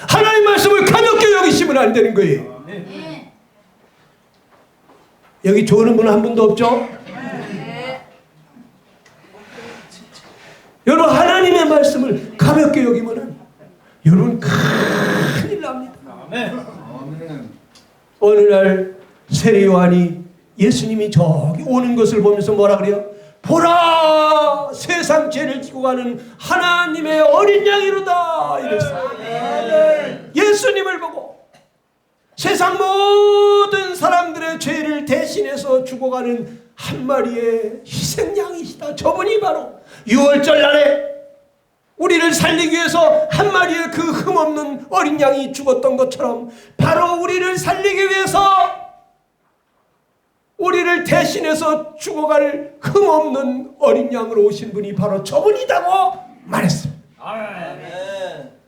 하나님의 말씀을 가볍게 여기시면 안 되는 거예요. 여기 좋은 분 한 분도 없죠? 여러분 하나님의 말씀을 가볍게 여기면 여러분 큰일 납니다. 어느 날 세례 요한이 예수님이 저기 오는 것을 보면서 뭐라 그래요? 보라 세상 죄를 지고 가는 하나님의 어린 양이로다 이랬어요. 예수님을 보고 세상 모든 사람들의 죄를 대신해서 죽어가는 한 마리의 희생양이시다. 저분이 바로 6월절 날에 우리를 살리기 위해서 한 마리의 그 흠없는 어린 양이 죽었던 것처럼 바로 우리를 살리기 위해서 우리를 대신해서 죽어갈 흠없는 어린 양으로 오신 분이 바로 저분이라고 말했습니다.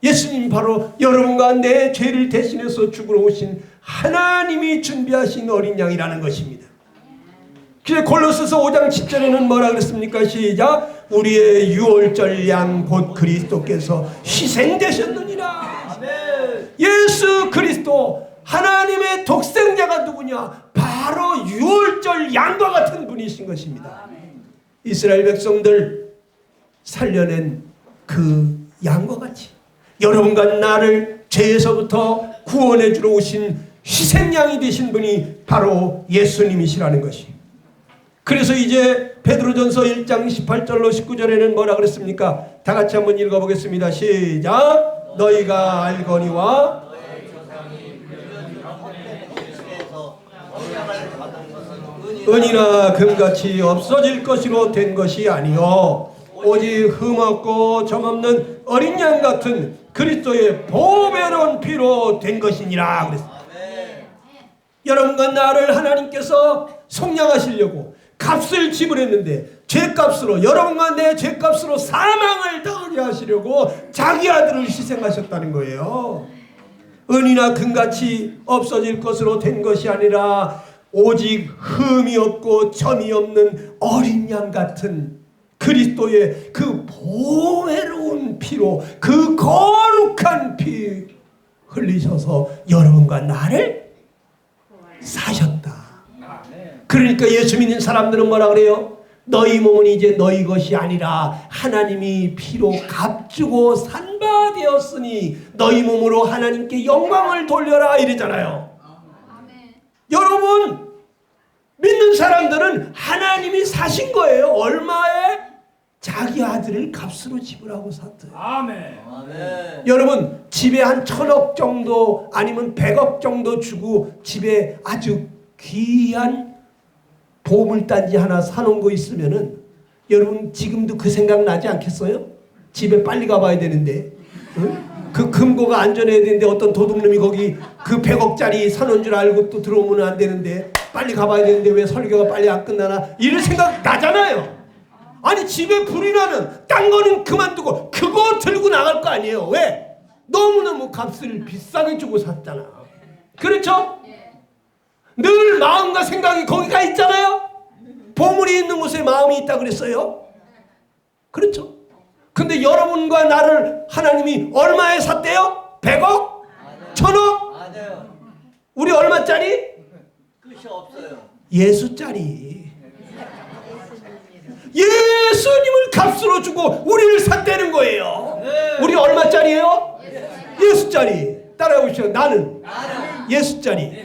예수님 바로 여러분과 내 죄를 대신해서 죽으러 오신 하나님이 준비하신 어린 양이라는 것입니다. 그래서 골로새서 5장 10절에는 뭐라 그랬습니까? 시작. 우리의 유월절 양 곧 그리스도께서 희생되셨느니라. 예수 그리스도 하나님의 독생자가 누구냐? 바로 유월절 양과 같은 분이신 것입니다. 이스라엘 백성들 살려낸 그 양과 같이 여러분과 나를 죄에서부터 구원해 주러 오신 희생양이 되신 분이 바로 예수님이시라는 것이. 그래서 이제 베드로전서 1장 18절로 19절에는 뭐라 그랬습니까? 다 같이 한번 읽어보겠습니다. 시작. 너희가 알거니와 은이나 금같이 없어질 것으로 된 것이 아니요 오직 흠없고 점없는 어린 양 같은 그리스도의 보배로운 피로 된 것이니라 그랬습니다. 여러분과 나를 하나님께서 속량하시려고 값을 지불했는데 죄값으로 여러분과 내 죄값으로 사망을 당하게 하시려고 자기 아들을 희생하셨다는 거예요. 은이나 금같이 없어질 것으로 된 것이 아니라 오직 흠이 없고 점이 없는 어린 양 같은 그리스도의 그 보배로운 피로 그 거룩한 피 흘리셔서 여러분과 나를 사셨다. 그러니까 예수 믿는 사람들은 뭐라 그래요? 너희 몸은 이제 너희 것이 아니라 하나님이 피로 값주고 산 바 되었으니 너희 몸으로 하나님께 영광을 돌려라 이러잖아요. 여러분 믿는 사람들은 하나님이 사신 거예요. 얼마에? 자기 아들을 값으로 지불하고 샀대요. 아멘. 여러분 집에 한 1,000억 정도 아니면 100억 정도 주고 집에 아주 귀한 보물단지 하나 사놓은 거 있으면은 여러분 지금도 그 생각 나지 않겠어요? 집에 빨리 가봐야 되는데 응? 그 금고가 안전해야 되는데 어떤 도둑놈이 거기 그 100억짜리 사놓은 줄 알고 또 들어오면 안 되는데 빨리 가봐야 되는데 왜 설교가 빨리 안 끝나나 이런 생각 나잖아요. 아니 집에 불이 나면 딴 거는 그만두고 그거 들고 나갈 거 아니에요. 왜? 너무너무 값을 비싸게 주고 샀잖아. 그렇죠? 늘 마음과 생각이 거기가 있잖아요. 보물이 있는 곳에 마음이 있다 그랬어요. 그렇죠? 근데 여러분과 나를 하나님이 얼마에 샀대요? 100억? 1000억? 우리 얼마짜리? 끝이 없어요. 예수짜리. 예수님을 값으로 주고 우리를 샀다는 거예요. 우리 얼마짜리예요? 예수짜리. 따라해보시죠. 나는 예수짜리.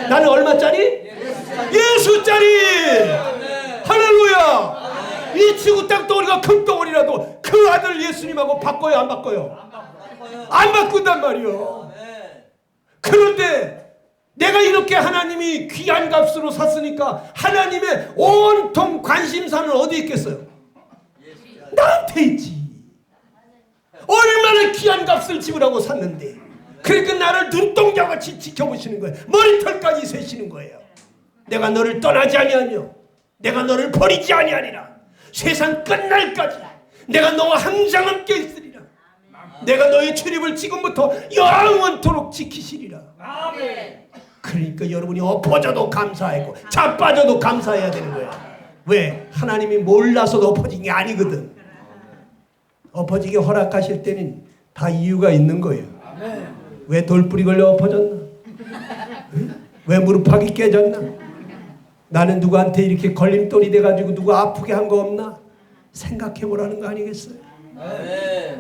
나는 얼마짜리? 예수짜리. 할렐루야. 이 지구 땅도 우리가 금덩어리라도 그 아들 예수님하고 바꿔요 안 바꿔요? 안 바꾼단 말이요. 그런데 내가 이렇게 하나님이 귀한 값으로 샀으니까 하나님의 온통 관심사는 어디 있겠어요? 나한테 있지. 얼마나 귀한 값을 지불하고 샀는데 그러니까 나를 눈동자같이 지켜보시는 거예요. 머리털까지 세시는 거예요. 내가 너를 떠나지 아니하며 내가 너를 버리지 아니하리라. 세상 끝날까지 내가 너와 항상 함께 있으리라. 내가 너의 출입을 지금부터 영원토록 지키시리라. 그러니까 여러분이 엎어져도 감사하고 자빠져도 감사해야 되는 거야. 왜? 하나님이 몰라서 엎어진 게 아니거든. 엎어지게 허락하실 때는 다 이유가 있는 거예요. 왜 돌뿌리 걸려 엎어졌나? 왜 무릎팍이 깨졌나? 나는 누구한테 이렇게 걸림돌이 돼가지고 누구 아프게 한 거 없나? 생각해보라는 거 아니겠어요?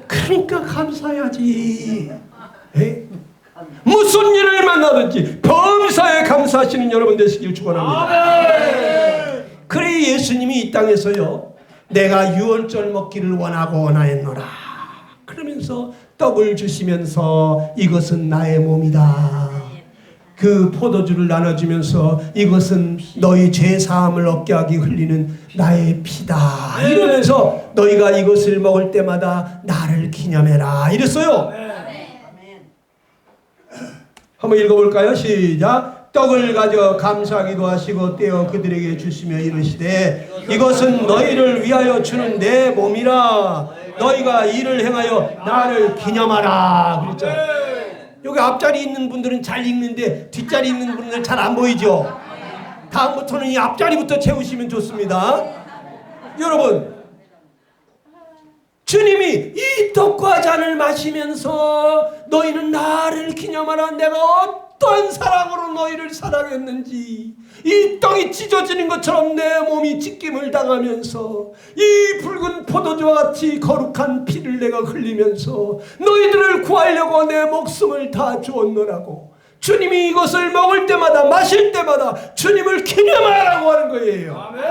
그러니까 감사해야지. 에? 무슨 일을 만나든지 범사에 감사하시는 여러분 되시길 축원합니다. 그래 예수님이 이 땅에서요 내가 유월절 먹기를 원하고 원하였노라 그러면서 떡을 주시면서 이것은 나의 몸이다. 그 포도주를 나눠주면서 이것은 너희 죄사함을 얻게 하기 흘리는 나의 피다 이러면서 너희가 이것을 먹을 때마다 나를 기념해라 이랬어요. 한번 읽어볼까요? 시작. 떡을 가져 감사하기도 하시고 떼어 그들에게 주시며 이르시되 이것은 너희를 위하여 주는 내 몸이라 너희가 이를 행하여 나를 기념하라 그랬잖아요. 여기 앞자리 있는 분들은 잘 읽는데 뒷자리 있는 분들은 잘 안 보이죠? 다음부터는 이 앞자리부터 채우시면 좋습니다. 여러분, 주님이 이 떡과 잔을 마시면서 너희는 나를 기념하라 내가 어떠한 사랑으로 너희를 사랑했는지 이 떡이 찢어지는 것처럼 내 몸이 찢김을 당하면서 이 붉은 포도주와 같이 거룩한 피를 내가 흘리면서 너희들을 구하려고 내 목숨을 다 주었노라고 주님이 이것을 먹을 때마다 마실 때마다 주님을 기념하라고 하는 거예요. 아멘.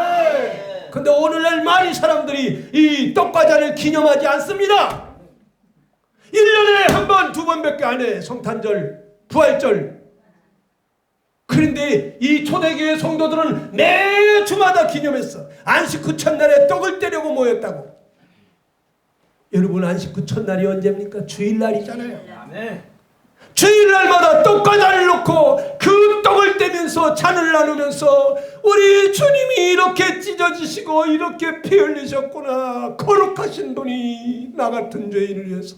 근데 오늘날 많은 사람들이 이 떡과 잔을 기념하지 않습니다. 1년에 한 번, 두 번밖에 안 해. 성탄절, 부활절. 그런데 이 초대교회 성도들은 매주마다 기념했어. 안식 후 첫날에 떡을 떼려고 모였다고. 여러분 안식 후 첫날이 언제입니까? 주일날이잖아요. 주일날마다 떡과 잔을 놓고 그 떡을 떼면서 잔을 나누면서 우리 주님이 이렇게 찢어지시고 이렇게 피 흘리셨구나. 거룩하신 분이 나 같은 죄인을 위해서.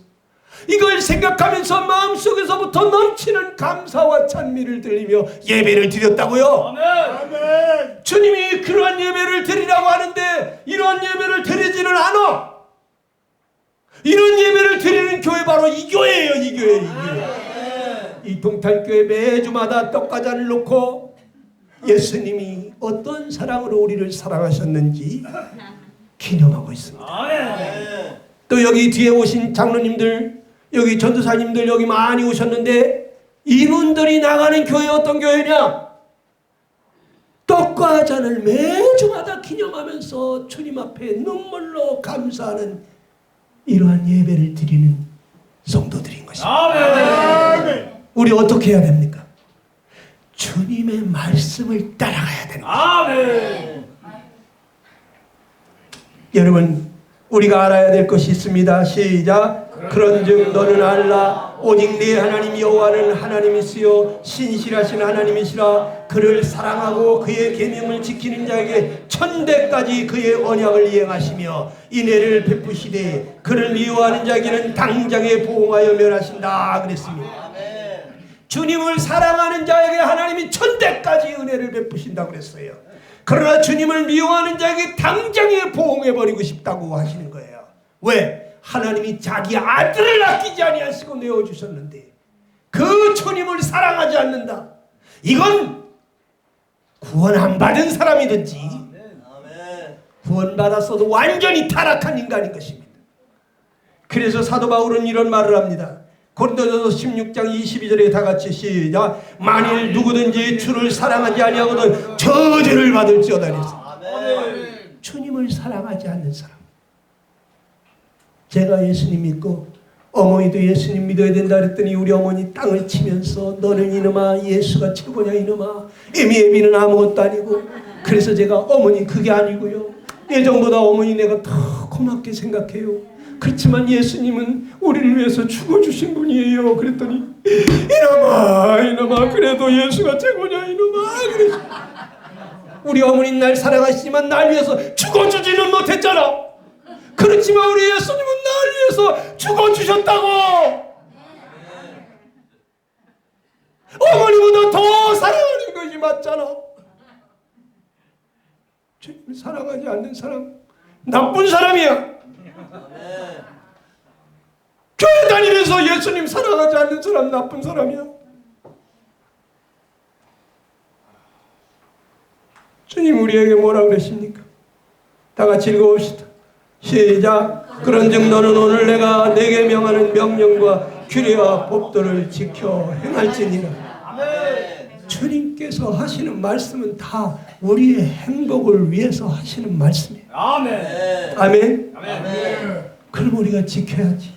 이걸 생각하면서 마음속에서부터 넘치는 감사와 찬미를 드리며 예배를 드렸다고요. 아멘. 주님이 그러한 예배를 드리라고 하는데 이러한 예배를 드리지는 않아. 이런 예배를 드리는 교회 바로 이 교회예요. 이 교회. 이 교회. 이 동탄교회 매주마다 떡과 잔을 놓고 예수님이 어떤 사랑으로 우리를 사랑하셨는지 기념하고 있습니다. 또 여기 뒤에 오신 장로님들, 여기 전도사님들 여기 많이 오셨는데 이분들이 나가는 교회 어떤 교회냐? 떡과 잔을 매주마다 기념하면서 주님 앞에 눈물로 감사하는 이러한 예배를 드리는 성도들인 것입니다. 우리 어떻게 해야 됩니까? 주님의 말씀을 따라가야 되는 것입니다. 여러분 우리가 알아야 될 것이 있습니다. 시작. 그런즉 너는 알라 오직 네 하나님 여호와는 하나님이시요 신실하신 하나님이시라. 그를 사랑하고 그의 계명을 지키는 자에게 천대까지 그의 언약을 이행하시며 인애를 베푸시되 그를 미워하는 자에게는 당장에 보응하여 멸하신다 그랬습니다. 주님을 사랑하는 자에게 하나님이 천대까지 은혜를 베푸신다고 그랬어요. 그러나 주님을 미워하는 자에게 당장에 보응해버리고 싶다고 하시는 거예요. 왜? 하나님이 자기 아들을 아끼지 아니하시고 내어주셨는데 그 주님을 사랑하지 않는다. 이건 구원 안 받은 사람이든지 구원 받았어도 완전히 타락한 인간인 것입니다. 그래서 사도 바울은 이런 말을 합니다. 고린도전서 16장 22절에 다 같이 시작. 만일 누구든지 주를 사랑하지 아니하거든 저주를 받을지어다 그랬습니다. 주님을 사랑하지 않는 사람. 제가 예수님 믿고 어머니도 예수님 믿어야 된다 그랬더니 우리 어머니 땅을 치면서 너는 이놈아 예수가 최고냐 이놈아 애미애비는 아무것도 아니고. 그래서 제가 어머니 그게 아니고요 예전보다 어머니 내가 더 고맙게 생각해요. 그렇지만 예수님은 우리를 위해서 죽어주신 분이에요. 그랬더니 이놈아 그래도 예수가 최고냐 이놈아 그래서 우리 어머니는 날 사랑하시지만 날 위해서 죽어주지는 못했잖아. 그렇지만 우리 예수님은 날 위해서 죽어주셨다고. 어머니보다 더 사랑하는 것이 맞잖아. 주님을 사랑하지 않는 사람 나쁜 사람이야. 교회 다니면서 예수님 사랑하지 않는 사람 나쁜 사람이야. 주님 우리에게 뭐라 그러십니까? 다 같이 읽어봅시다. 시작. 그런즉 너는 오늘 내가 내게 명하는 명령과 규례와 법도를 지켜 행할지니라. 주님께서 하시는 말씀은 다 우리의 행복을 위해서 하시는 말씀이에요. 아멘. 아멘. 그럼 우리가 지켜야지.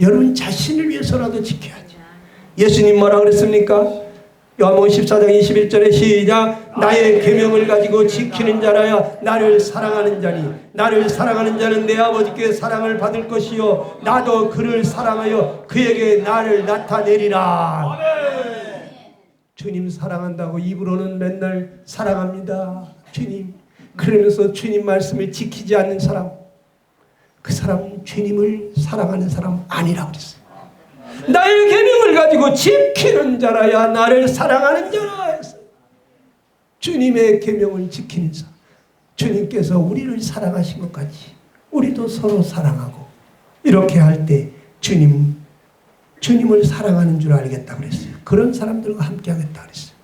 여러분 자신을 위해서라도 지켜야지. 예수님 뭐라 그랬습니까? 요한복음 14장 21절에 시작. 나의 계명을 가지고 지키는 자라야 나를 사랑하는 자니 나를 사랑하는 자는 내 아버지께 사랑을 받을 것이요 나도 그를 사랑하여 그에게 나를 나타내리라. 주님 사랑한다고 입으로는 맨날 사랑합니다 주님, 그러면서 주님 말씀을 지키지 않는 사람, 그 사람은 주님을 사랑하는 사람 아니라고 그랬어요. 나의 계명을 가지고 지키는 자라야 나를 사랑하는 자라 했어요. 주님의 계명을 지키는 사람, 주님께서 우리를 사랑하신 것 같이 우리도 서로 사랑하고 이렇게 할 때 주님을 사랑하는 줄 알겠다 그랬어요. 그런 사람들과 함께 하겠다 그랬어요.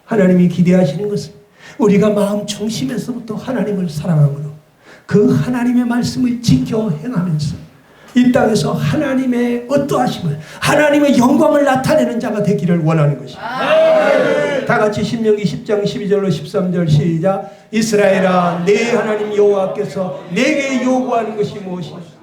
하나님이 기대하시는 것은 우리가 마음 중심에서부터 하나님을 사랑함으로 그 하나님의 말씀을 지켜 행하면서 이 땅에서 하나님의 어떠하심을, 하나님의 영광을 나타내는 자가 되기를 원하는 것입니다. 다 같이 신명기 10장 12절로 13절 시작. 이스라엘아, 내 하나님 여호와께서 내게 요구하는 것이 무엇이냐?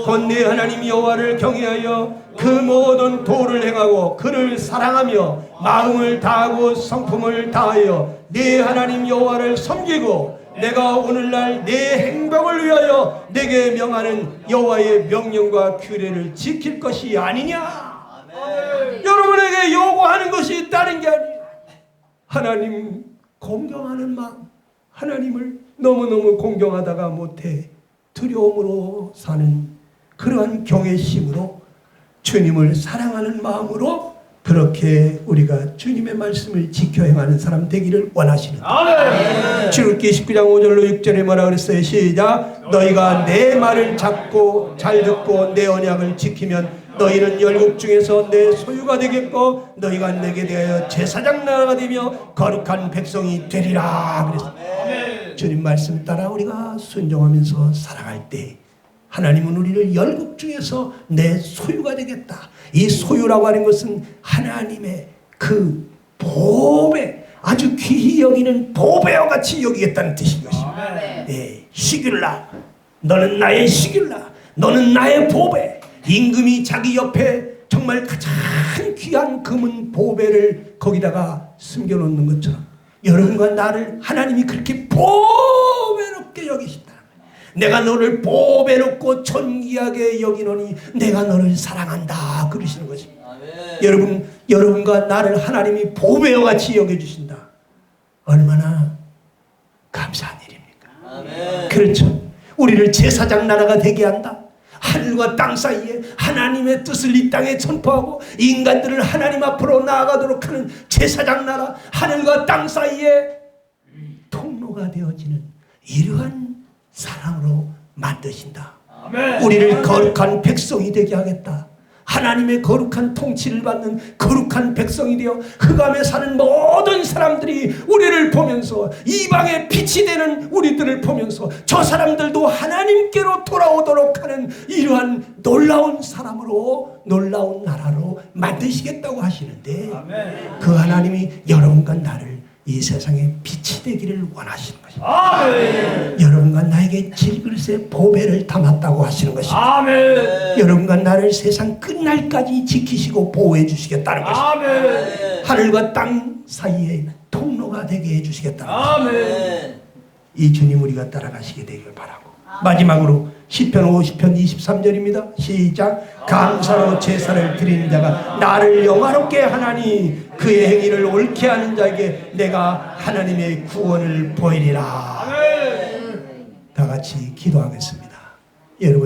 곧 내 하나님 여호와를 경외하여 그 모든 도를 행하고 그를 사랑하며 마음을 다하고 성품을 다하여 내 하나님 여호와를 섬기고 내가 오늘날 내 행복을 위하여 내게 명하는 여호와의 명령과 규례를 지킬 것이 아니냐. 여러분에게 요구하는 것이 다른 게 아니에요. 하나님 공경하는 마음, 하나님을 너무너무 공경하다가 못해 두려움으로 사는 그러한 경외심으로 주님을 사랑하는 마음으로 그렇게 우리가 주님의 말씀을 지켜 행하는 사람 되기를 원하시는 출애굽기 19장 5절로 6절에 뭐라 그랬어요? 시작. 너희가 내 말을 잡고 잘 듣고 내 언약을 지키면 너희는 열국 중에서 내 소유가 되겠고 너희가 내게 대하여 제사장 나라가 되며 거룩한 백성이 되리라 그랬어요. 주님 말씀 따라 우리가 순종하면서 살아갈 때 하나님은 우리를 열국 중에서 내 소유가 되겠다. 이 소유라고 하는 것은 하나님의 그 보배, 아주 귀히 여기는 보배와 같이 여기겠다는 뜻인 것입니다. 네, 시길라, 너는 나의 시길라, 너는 나의 보배. 임금이 자기 옆에 정말 가장 귀한 금은 보배를 거기다가 숨겨놓는 것처럼 여러분과 나를 하나님이 그렇게 보배롭게 여기신다. 내가 너를 보배롭고 존귀하게 여기노니 내가 너를 사랑한다 그러시는 것입니다. 여러분과 나를 하나님이 보배와 같이 여겨주신다. 얼마나 감사한 일입니까? 그렇죠. 우리를 제사장 나라가 되게 한다. 하늘과 땅 사이에 하나님의 뜻을 이 땅에 선포하고 인간들을 하나님 앞으로 나아가도록 하는 제사장 나라, 하늘과 땅 사이에 통로가 되어지는 이러한 사랑으로 만드신다. 우리를 거룩한 백성이 되게 하겠다. 하나님의 거룩한 통치를 받는 거룩한 백성이 되어 흑암에 사는 모든 사람들이 우리를 보면서 이방의 빛이 되는 우리들을 보면서 저 사람들도 하나님께로 돌아오도록 하는 이러한 놀라운 사람으로, 놀라운 나라로 만드시겠다고 하시는데 그 하나님이 여러분과 나를 이 세상에 빛이 되기를 원하시는 것입니다. 여러분과 나에게 질그릇에 보배를 담았다고 하시는 것입니다. 여러분과 나를 세상 끝날까지 지키시고 보호해 주시겠다는 것입니다. 하늘과 땅 사이에 통로가 되게 해주시겠다는 것입니다. 이 주님 우리가 따라가시게 되길 바라고 마지막으로 시편 50편 23절입니다. 시작. 감사로 제사를 드리는 자가 나를 영화롭게 하나니 그의 행위를 옳게 하는 자에게 내가 하나님의 구원을 보이리라. 다 같이 기도하겠습니다. 여러분